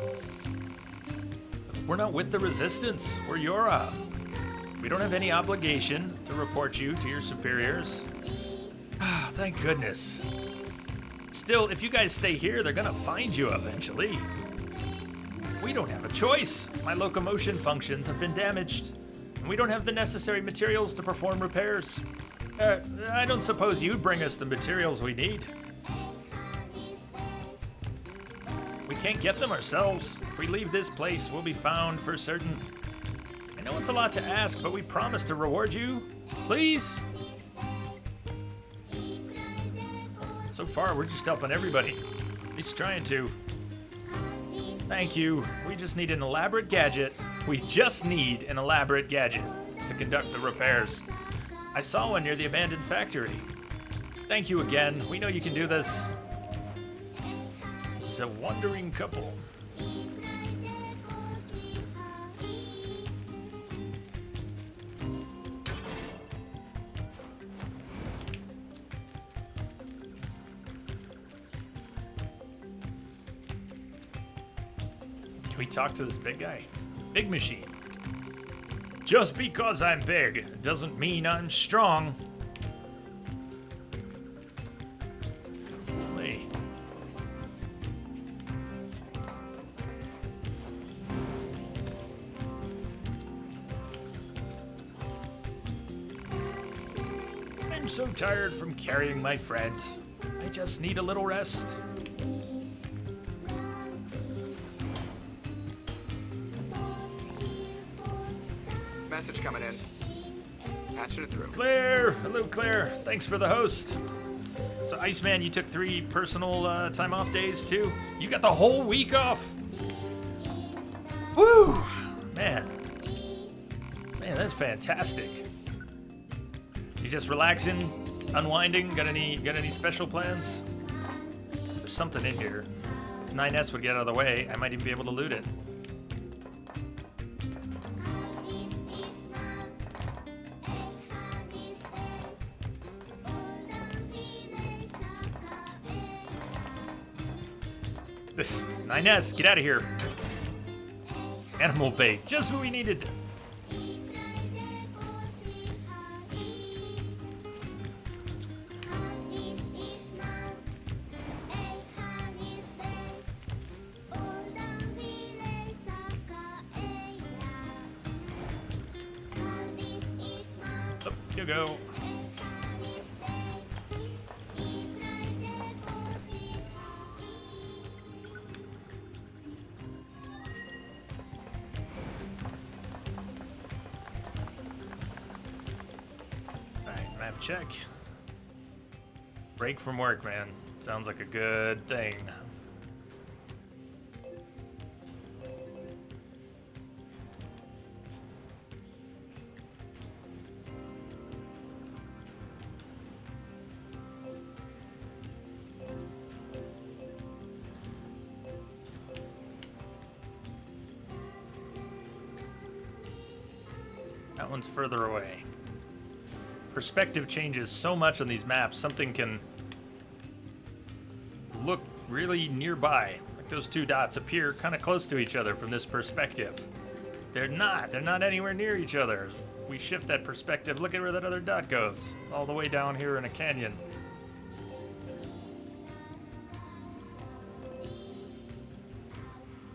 We're not with the Resistance. We're Yora. We don't have any obligation to report you to your superiors. Ah, thank goodness. Still, if you guys stay here, they're gonna find you eventually. We don't have a choice. My locomotion functions have been damaged, and we don't have the necessary materials to perform repairs. I don't suppose you'd bring us the materials we need. We can't get them ourselves. If we leave this place, we'll be found for certain. I know it's a lot to ask, but we promise to reward you. Please? So far, we're just helping everybody. At least trying to. Thank you. We just need an elaborate gadget. We just need an elaborate gadget to conduct the repairs. I saw one near the abandoned factory. Thank you again. We know you can do this. This is a wandering couple. Can we talk to this big guy? Big machine. Just because I'm big doesn't mean I'm strong. Hey. I'm so tired from carrying my friend. I just need a little rest. Message coming in. Patching it through. Claire! Hello, Claire. Thanks for the host. So, Iceman, you took 3 personal time off days, too? You got the whole week off! Woo! Man. Man, that's fantastic. You just relaxing, unwinding? Got any special plans? There's something in here. If 9S would get out of the way, I might even be able to loot it. This 9S, get out of here. Animal bait, just what we needed. Up you go. Map check. Break from work, man. Sounds like a good thing. That one's further away. Perspective changes so much on these maps. Something can look really nearby. Like those 2 dots appear kind of close to each other from this perspective. They're not. They're not anywhere near each other. If we shift that perspective, look at where that other dot goes. All the way down here in a canyon.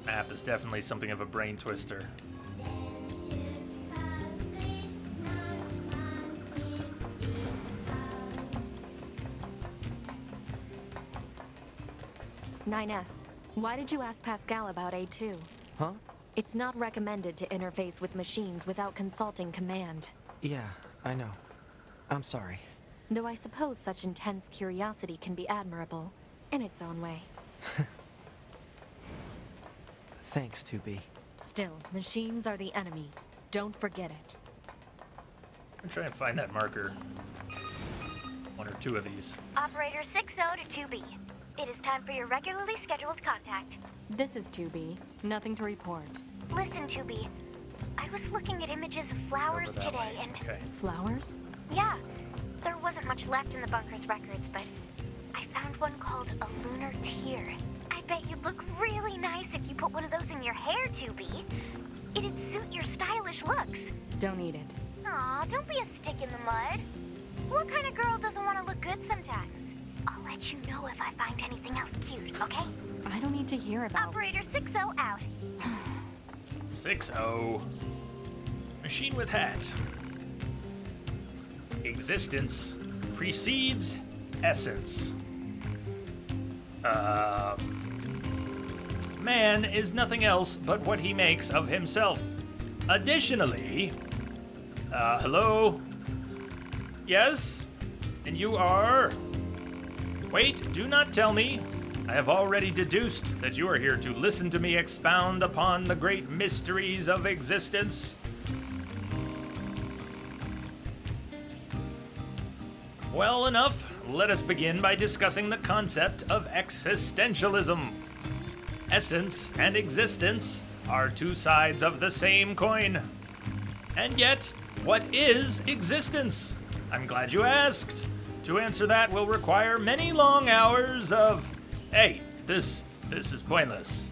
Map is definitely something of a brain twister. NieR, why did you ask Pascal about A2? Huh? It's not recommended to interface with machines without consulting command. Yeah, I know. I'm sorry. Though I suppose such intense curiosity can be admirable, in its own way. Thanks, 2B. Still, machines are the enemy. Don't forget it. I'm trying to find that marker. 1 or 2 of these. Operator 60 to 2B. It is time for your regularly scheduled contact. This is 2B. Nothing to report. Listen, 2B. I was looking at images of flowers Over that today, way. and Okay. Flowers? yeah, there wasn't much left in the bunker's records, but I found one called a lunar tear. I bet you'd look really nice if you put one of those in your hair, 2B. It'd suit your stylish looks. Don't eat it. Aw, don't be a stick in the mud. What kind of girl doesn't want to look good sometimes? I'll let you know if I find anything else cute, okay? I don't need to hear about... Operator 60 out. 6-0. Machine with hat. Existence precedes essence. Man is nothing else but what he makes of himself. Additionally, hello? Yes? And you are? Wait, do not tell me. I have already deduced that you are here to listen to me expound upon the great mysteries of existence. Well enough, let us begin by discussing the concept of existentialism. Essence and existence are two sides of the same coin. And yet, what is existence? I'm glad you asked. To answer that will require many long hours of... Hey, this is pointless.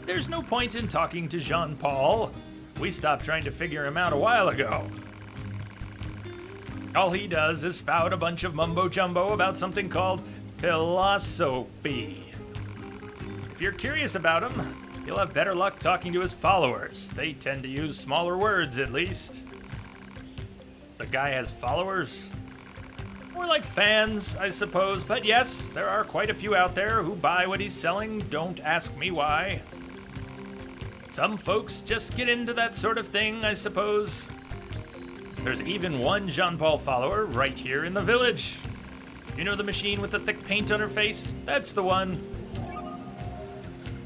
There's no point in talking to Jean-Paul. We stopped trying to figure him out a while ago. All he does is spout a bunch of mumbo-jumbo about something called philosophy. If you're curious about him, you'll have better luck talking to his followers. They tend to use smaller words, at least. The guy has followers? More like fans, I suppose. But yes, there are quite a few out there who buy what he's selling. Don't ask me why. Some folks just get into that sort of thing, I suppose. There's even one Jean-Paul follower right here in the village. You know the machine with the thick paint on her face? That's the one.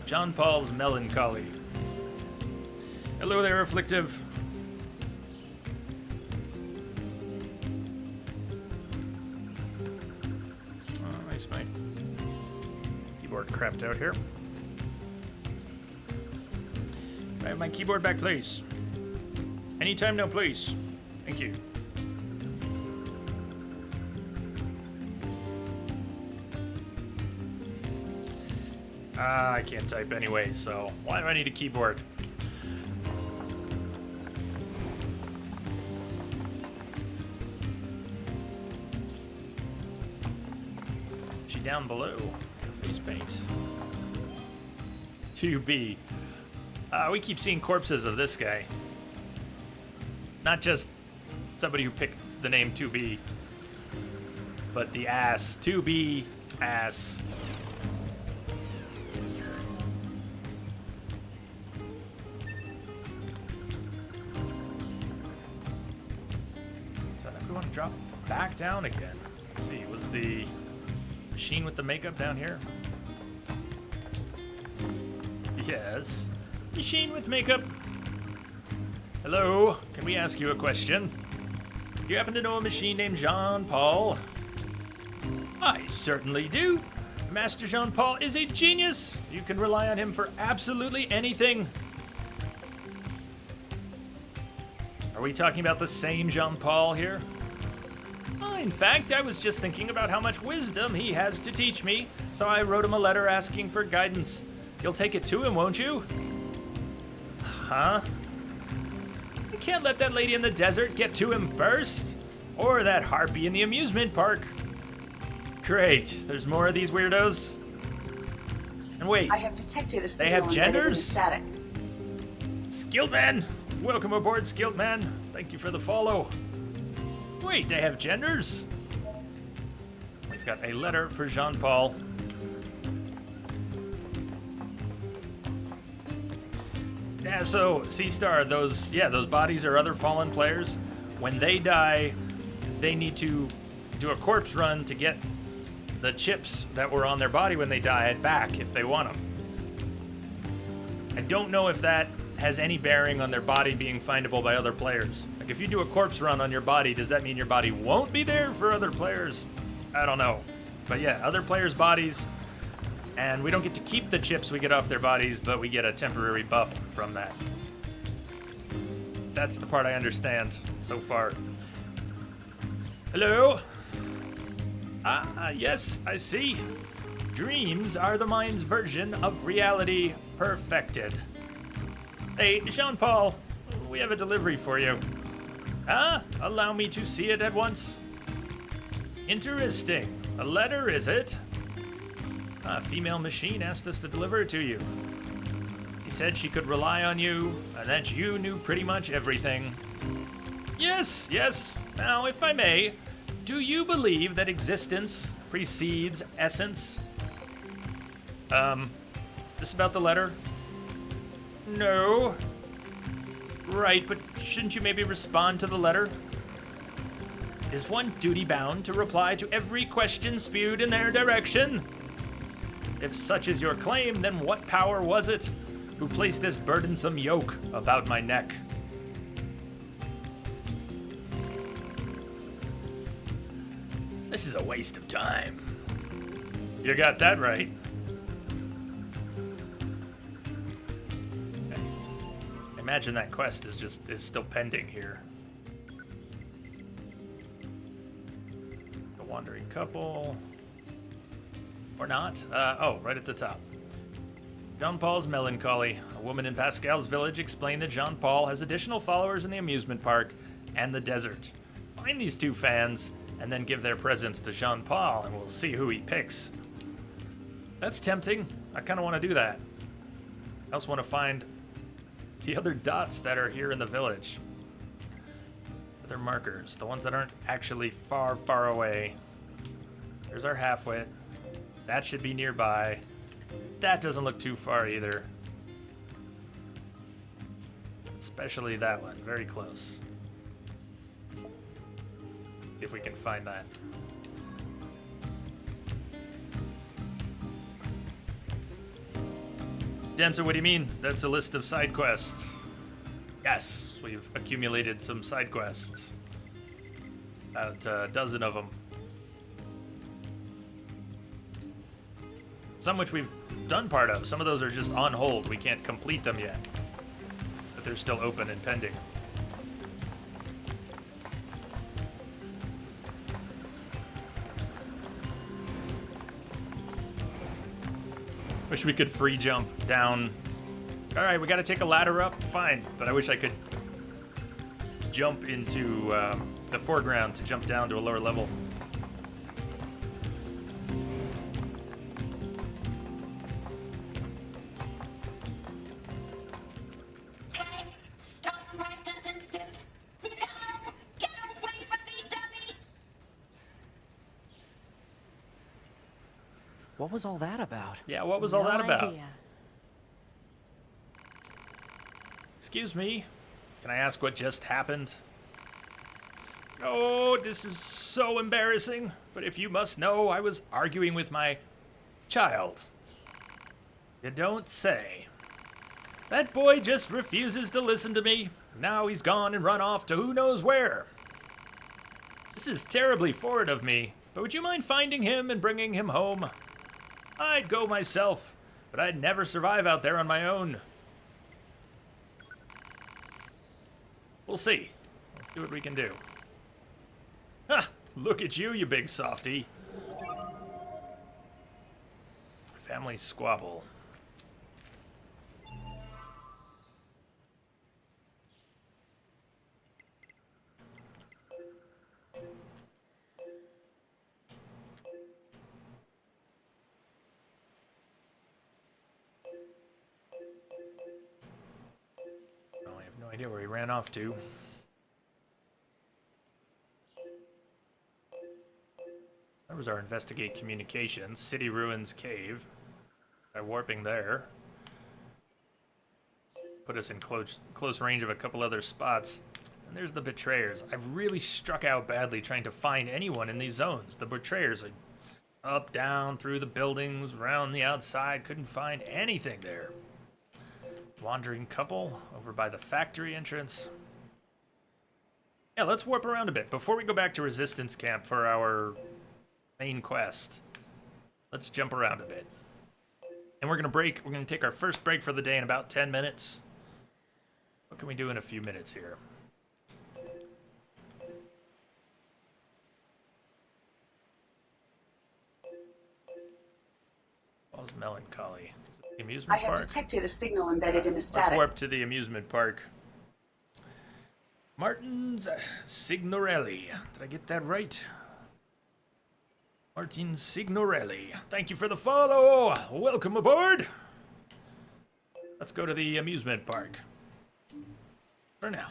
Jean-Paul's melancholy. Hello there, Afflictive. Oh, nice, mate. Keyboard crapped out here. Can I have my keyboard back, please? Anytime now, please. Thank you. I can't type anyway, so why do I need a keyboard? She down below. Face paint. 2B. We keep seeing corpses of this guy. Not just somebody who picked the name 2B, but the ass. 2B ass. So everyone drop back down again. Let's see, was the machine with the makeup down here? Yes. Machine with makeup. Hello, can we ask you a question? Do you happen to know a machine named Jean-Paul? I certainly do. Master Jean-Paul is a genius. You can rely on him for absolutely anything. Are we talking about the same Jean-Paul here? In fact, I was just thinking about how much wisdom he has to teach me, so I wrote him a letter asking for guidance. You'll take it to him, won't you? Huh? You can't let that lady in the desert get to him first. Or that harpy in the amusement park. Great, there's more of these weirdos. And wait, I have detected a they have signal embedded in the genders? static. Skilled man! Welcome aboard, Skilled man. Thank you for the follow. Wait, they have genders? We've got a letter for Jean-Paul. Yeah, so C-Star, those bodies are other fallen players. When they die, they need to do a corpse run to get the chips that were on their body when they died back if they want them. I don't know if that has any bearing on their body being findable by other players. Like, if you do a corpse run on your body, does that mean your body won't be there for other players? I don't know. But yeah, other players' bodies, and we don't get to keep the chips we get off their bodies, but we get a temporary buff from that. That's the part I understand so far. Hello? Ah, yes, I see. Dreams are the mind's version of reality perfected. Hey, Jean-Paul, we have a delivery for you. Ah, allow me to see it at once. Interesting. A letter, is it? A female machine asked us to deliver it to you. She said she could rely on you, and that you knew pretty much everything. Yes, yes. Now, if I may, do you believe that existence precedes essence? This about the letter? No. Right, but shouldn't you maybe respond to the letter? Is one duty bound to reply to every question spewed in their direction? If such is your claim, then what power was it who placed this burdensome yoke about my neck? This is a waste of time. You got that right. Okay. Imagine that quest is still pending here. The wandering couple. Or not. Oh, right at the top. Jean-Paul's melancholy. A woman in Pascal's village explained that Jean-Paul has additional followers in the amusement park and the desert. Find these two fans and then give their presents to Jean-Paul and we'll see who he picks. That's tempting. I kind of want to do that. I also want to find the other dots that are here in the village. Other markers. The ones that aren't actually far, far away. There's our halfwit. That should be nearby. That doesn't look too far either. Especially that one. Very close. See if we can find that. Dancer, what do you mean? That's a list of side quests. Yes, we've accumulated some side quests. About a dozen of them. Some which we've done part of. Some of those are just on hold. We can't complete them yet. But they're still open and pending. Wish we could free jump down. Alright, we gotta take a ladder up. Fine, but I wish I could jump into the foreground to jump down to a lower level. What was all that about? Yeah, what was all that about? idea. Excuse me, can I ask what just happened? Oh, this is so embarrassing. But if you must know, I was arguing with my child. You don't say. That boy just refuses to listen to me. Now he's gone and run off to who knows where. This is terribly forward of me, but would you mind finding him and bringing him home? I'd go myself, but I'd never survive out there on my own. We'll see. Let's see what we can do. Ha! Look at you, you big softy. Family squabble. I have no idea where he ran off to. That was our investigate communications. City Ruins Cave. By warping there. Put us in close range of a couple other spots. And there's the Betrayers. I've really struck out badly trying to find anyone in these zones. The Betrayers are up, down, through the buildings, around the outside. Couldn't find anything there. Wandering couple over by the factory entrance. Yeah, let's warp around a bit. Before we go back to Resistance Camp for our main quest, let's jump around a bit. And we're gonna take our first break for the day in about 10 minutes. What can we do in a few minutes here? hell's melancholy? Is it the I amusement have park? detected a signal embedded in the Let's static. warp to the amusement park. Martin's Signorelli. Did I get that right? Martin Signorelli. Thank you for the follow. Welcome aboard. Let's go to the amusement park. For now.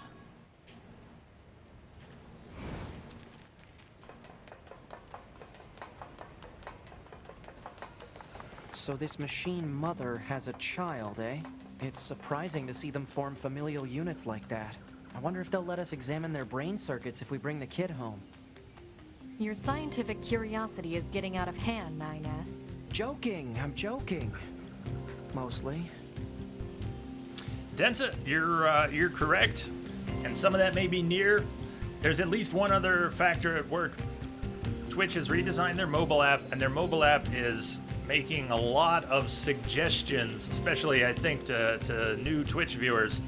So this machine mother has a child, eh? It's surprising to see them form familial units like that. I wonder if they'll let us examine their brain circuits if we bring the kid home. Your scientific curiosity is getting out of hand, 9S. Joking, I'm joking. Mostly. Densa, you're correct, and some of that may be NieR. There's at least one other factor at work. Twitch has redesigned their mobile app, and their mobile app is making a lot of suggestions, especially I think to new Twitch viewers.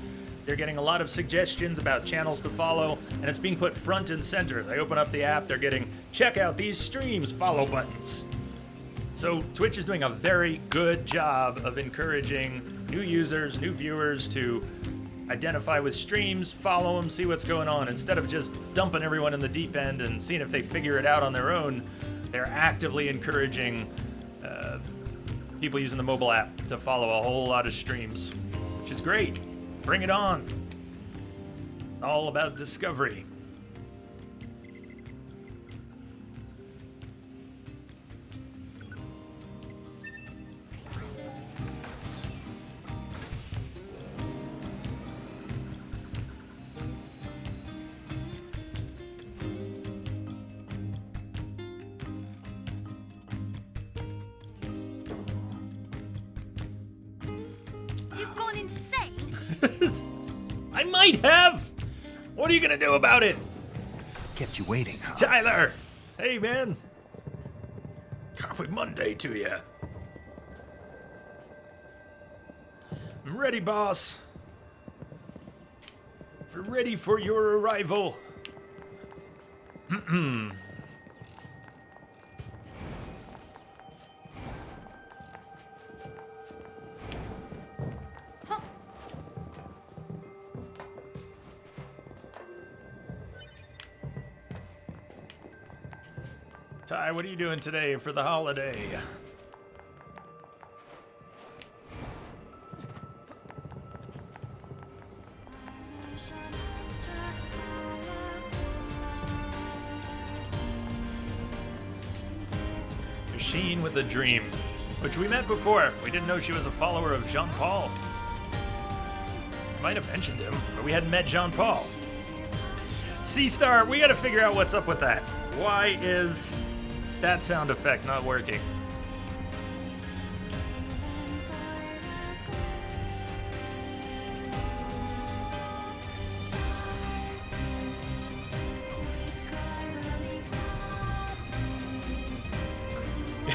They're getting a lot of suggestions about channels to follow, and it's being put front and center. They open up the app, they're getting, check out these streams, follow buttons. So Twitch is doing a very good job of encouraging new users, new viewers to identify with streams, follow them, see what's going on. Instead of just dumping everyone in the deep end and seeing if they figure it out on their own, they're actively encouraging people using the mobile app to follow a whole lot of streams, which is great. Bring it on. All about discovery. You've gone insane. I might have. What are you gonna do about it? Kept you waiting, huh? Tyler! Hey, man. Happy Monday to you. I'm ready, boss. We're ready for your arrival. Ty, what are you doing today for the holiday? Machine with a Dream, which we met before. We didn't know she was a follower of Jean Paul. Might have mentioned him, but we hadn't met Jean Paul. C-Star, we gotta figure out what's up with that. Why is that sound effect not working?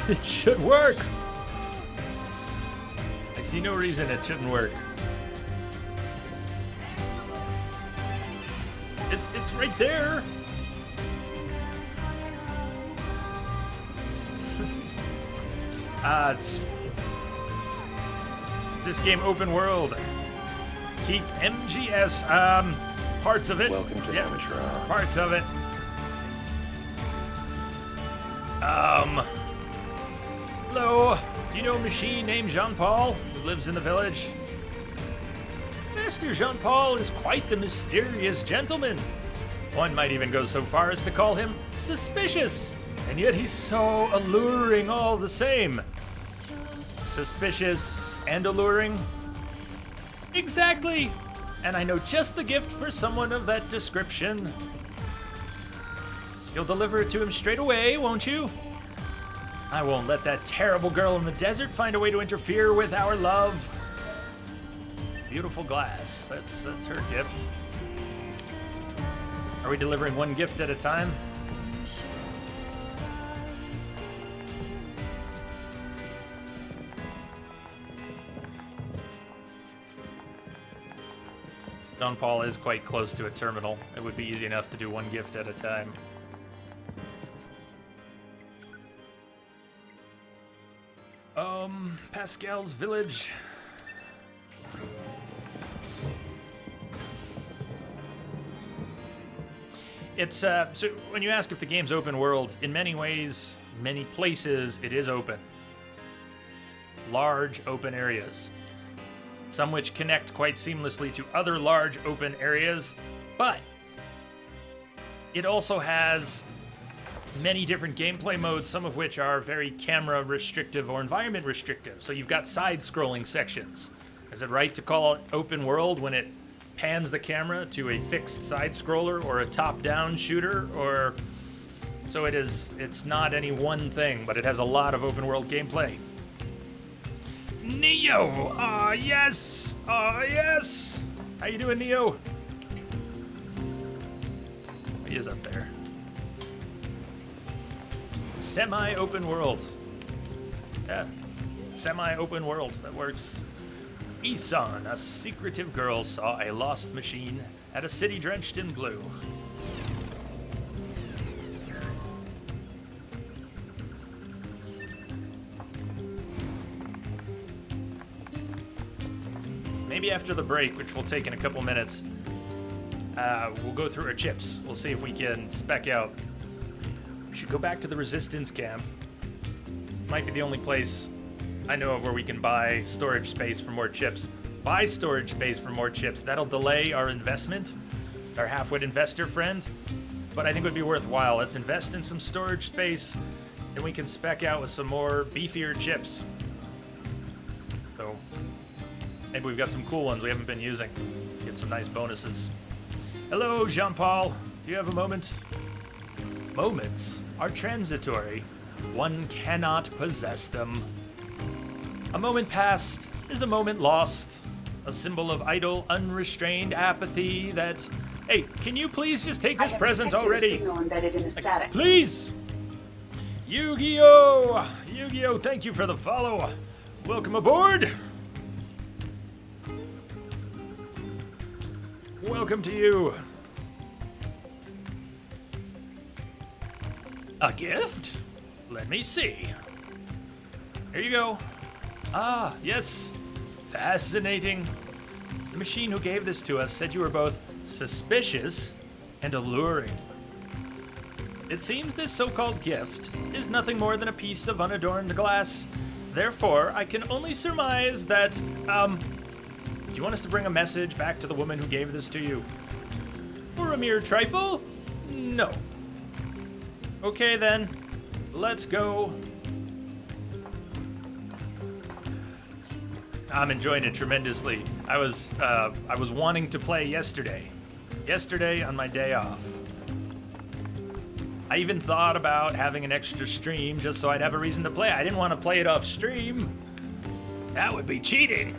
It should work. I see no reason it shouldn't work. It's right there. It's this game open world. Keep MGS parts of it. Welcome to Amateur Hour. Parts of it. Hello. Do you know a machine named Jean Paul who lives in the village? Master Jean Paul is quite the mysterious gentleman. One might even go so far as to call him suspicious, and yet he's so alluring all the same. Suspicious and alluring? Exactly! And I know just the gift for someone of that description. You'll deliver it to him straight away, won't you? I won't let that terrible girl in the desert find a way to interfere with our love. Beautiful glass. That's her gift. Are we delivering one gift at a time? Jean Paul is quite close to a terminal. It would be easy enough to do one gift at a time. Pascal's village. It's, so when you ask if the game's open world, in many ways, many places, it is open. Large open areas. Some which connect quite seamlessly to other large open areas, but it also has many different gameplay modes, some of which are very camera restrictive or environment restrictive. So you've got side-scrolling sections. Is it right to call it open world when it pans the camera to a fixed side-scroller or a top-down shooter? Or so it is. It's not any one thing, but it has a lot of open world gameplay. Neo! Ah, yes! Ah, yes! How you doing, Neo? He is up there. Semi-open world. Yeah, semi-open world. That works. Isan, a secretive girl, saw a lost machine at a city drenched in blue. Maybe after the break, which will take in a couple minutes, we'll go through our chips. We'll see if we can spec out. We should go back to the resistance camp. Might be the only place I know of where we can buy storage space for more chips. Buy storage space for more chips. That'll delay our investment, our half-wit investor friend, but I think it would be worthwhile. Let's invest in some storage space, and we can spec out with some more beefier chips. So maybe we've got some cool ones we haven't been using. Get some nice bonuses. Hello, Jean-Paul. Do you have a moment? Moments are transitory. One cannot possess them. A moment past is a moment lost. A symbol of idle, unrestrained apathy that... Hey, can you please just take this present already? Signal embedded in the static. Please! Yu-Gi-Oh! Yu-Gi-Oh, thank you for the follow. Welcome aboard! Welcome to you. A gift? Let me see. Here you go. Ah, yes. Fascinating. The machine who gave this to us said you were both suspicious and alluring. It seems this so-called gift is nothing more than a piece of unadorned glass. Therefore, I can only surmise that, do you want us to bring a message back to the woman who gave this to you? For a mere trifle? No. Okay then, let's go. I'm enjoying it tremendously. I was wanting to play yesterday on my day off. I even thought about having an extra stream just so I'd have a reason to play. I didn't want to play it off stream. That would be cheating.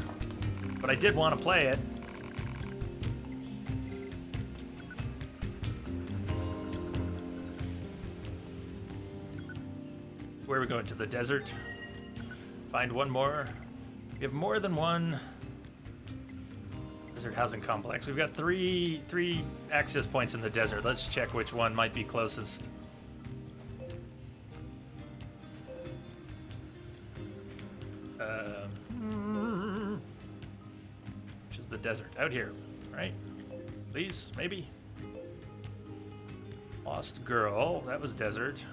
But I did want to play it. Where are we going? To the desert? Find one more. We have more than one desert housing complex. We've got three access points in the desert. Let's check which one might be closest. Which is the desert? Out here, right? Please, maybe. Lost Girl. That was desert.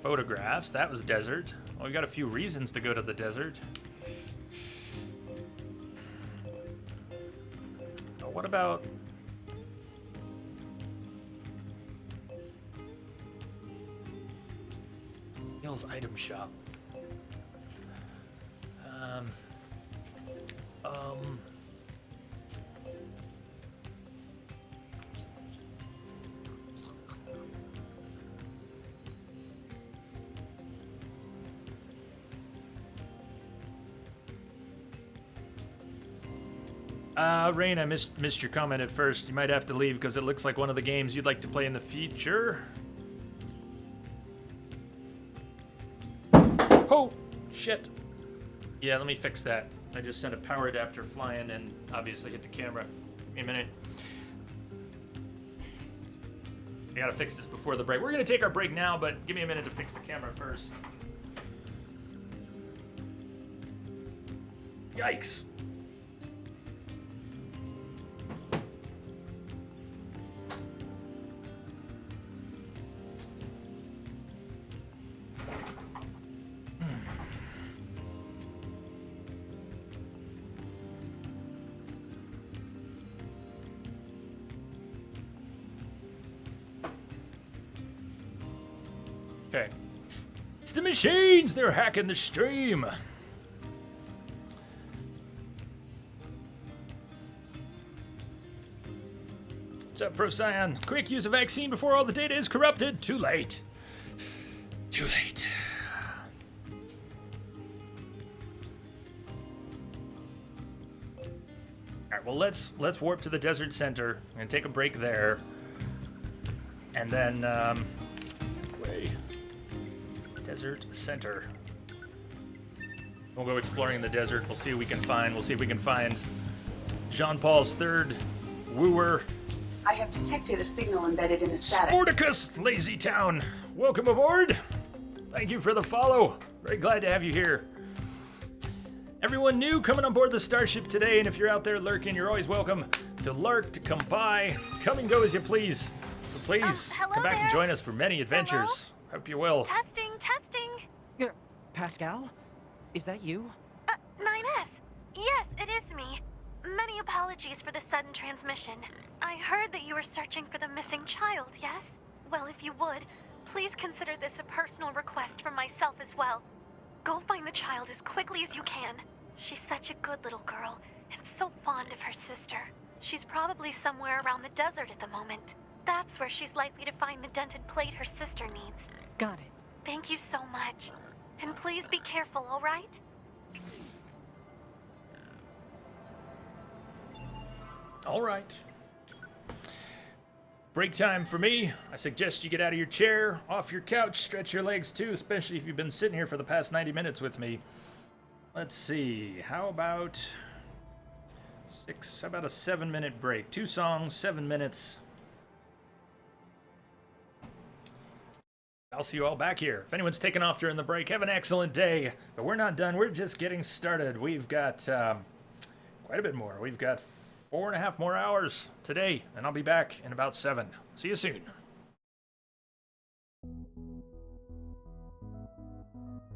Photographs, that was desert. Well, we got a few reasons to go to the desert. Oh, what about... Neil's item shop. Rain, I missed your comment at first. You might have to leave because it looks like one of the games you'd like to play in the future. Oh, shit. Yeah, let me fix that. I just sent a power adapter flying and obviously hit the camera. Give me a minute. I gotta fix this before the break. We're gonna take our break now, but give me a minute to fix the camera first. Yikes. Okay. It's the machines! They're hacking the stream! What's up, Procyon? Quick, use a vaccine before all the data is corrupted. Too late. Too late. Alright, well let's warp to the desert center and take a break there. And then Desert Center. We'll go exploring the desert. We'll see what we can find. We'll see if we can find Jean-Paul's third wooer. I have detected a signal embedded in the static. Sporticus, Lazy Town. Welcome aboard. Thank you for the follow. Very glad to have you here. Everyone new coming on board the Starship today, and if you're out there lurking, you're always welcome to lurk, to come by. Come and go as you please. But please, come back and join us for many adventures. Hope you will. Testing. Pascal? Is that you? 9S. Yes, it is me. Many apologies for the sudden transmission. I heard that you were searching for the missing child, yes? Well, if you would, please consider this a personal request from myself as well. Go find the child as quickly as you can. She's such a good little girl, and so fond of her sister. She's probably somewhere around the desert at the moment. That's where she's likely to find the dented plate her sister needs. Got it. Thank you so much. And please be careful, all right? All right. Break time for me. I suggest you get out of your chair, off your couch, stretch your legs too, especially if you've been sitting here for the past 90 minutes with me. Let's see. How about a 7-minute break? 2 songs, 7 minutes. I'll see you all back here. If anyone's taking off during the break, have an excellent day. But we're not done. We're just getting started. We've got quite a bit more. We've got 4.5 more hours today, and I'll be back in about 7. See you soon.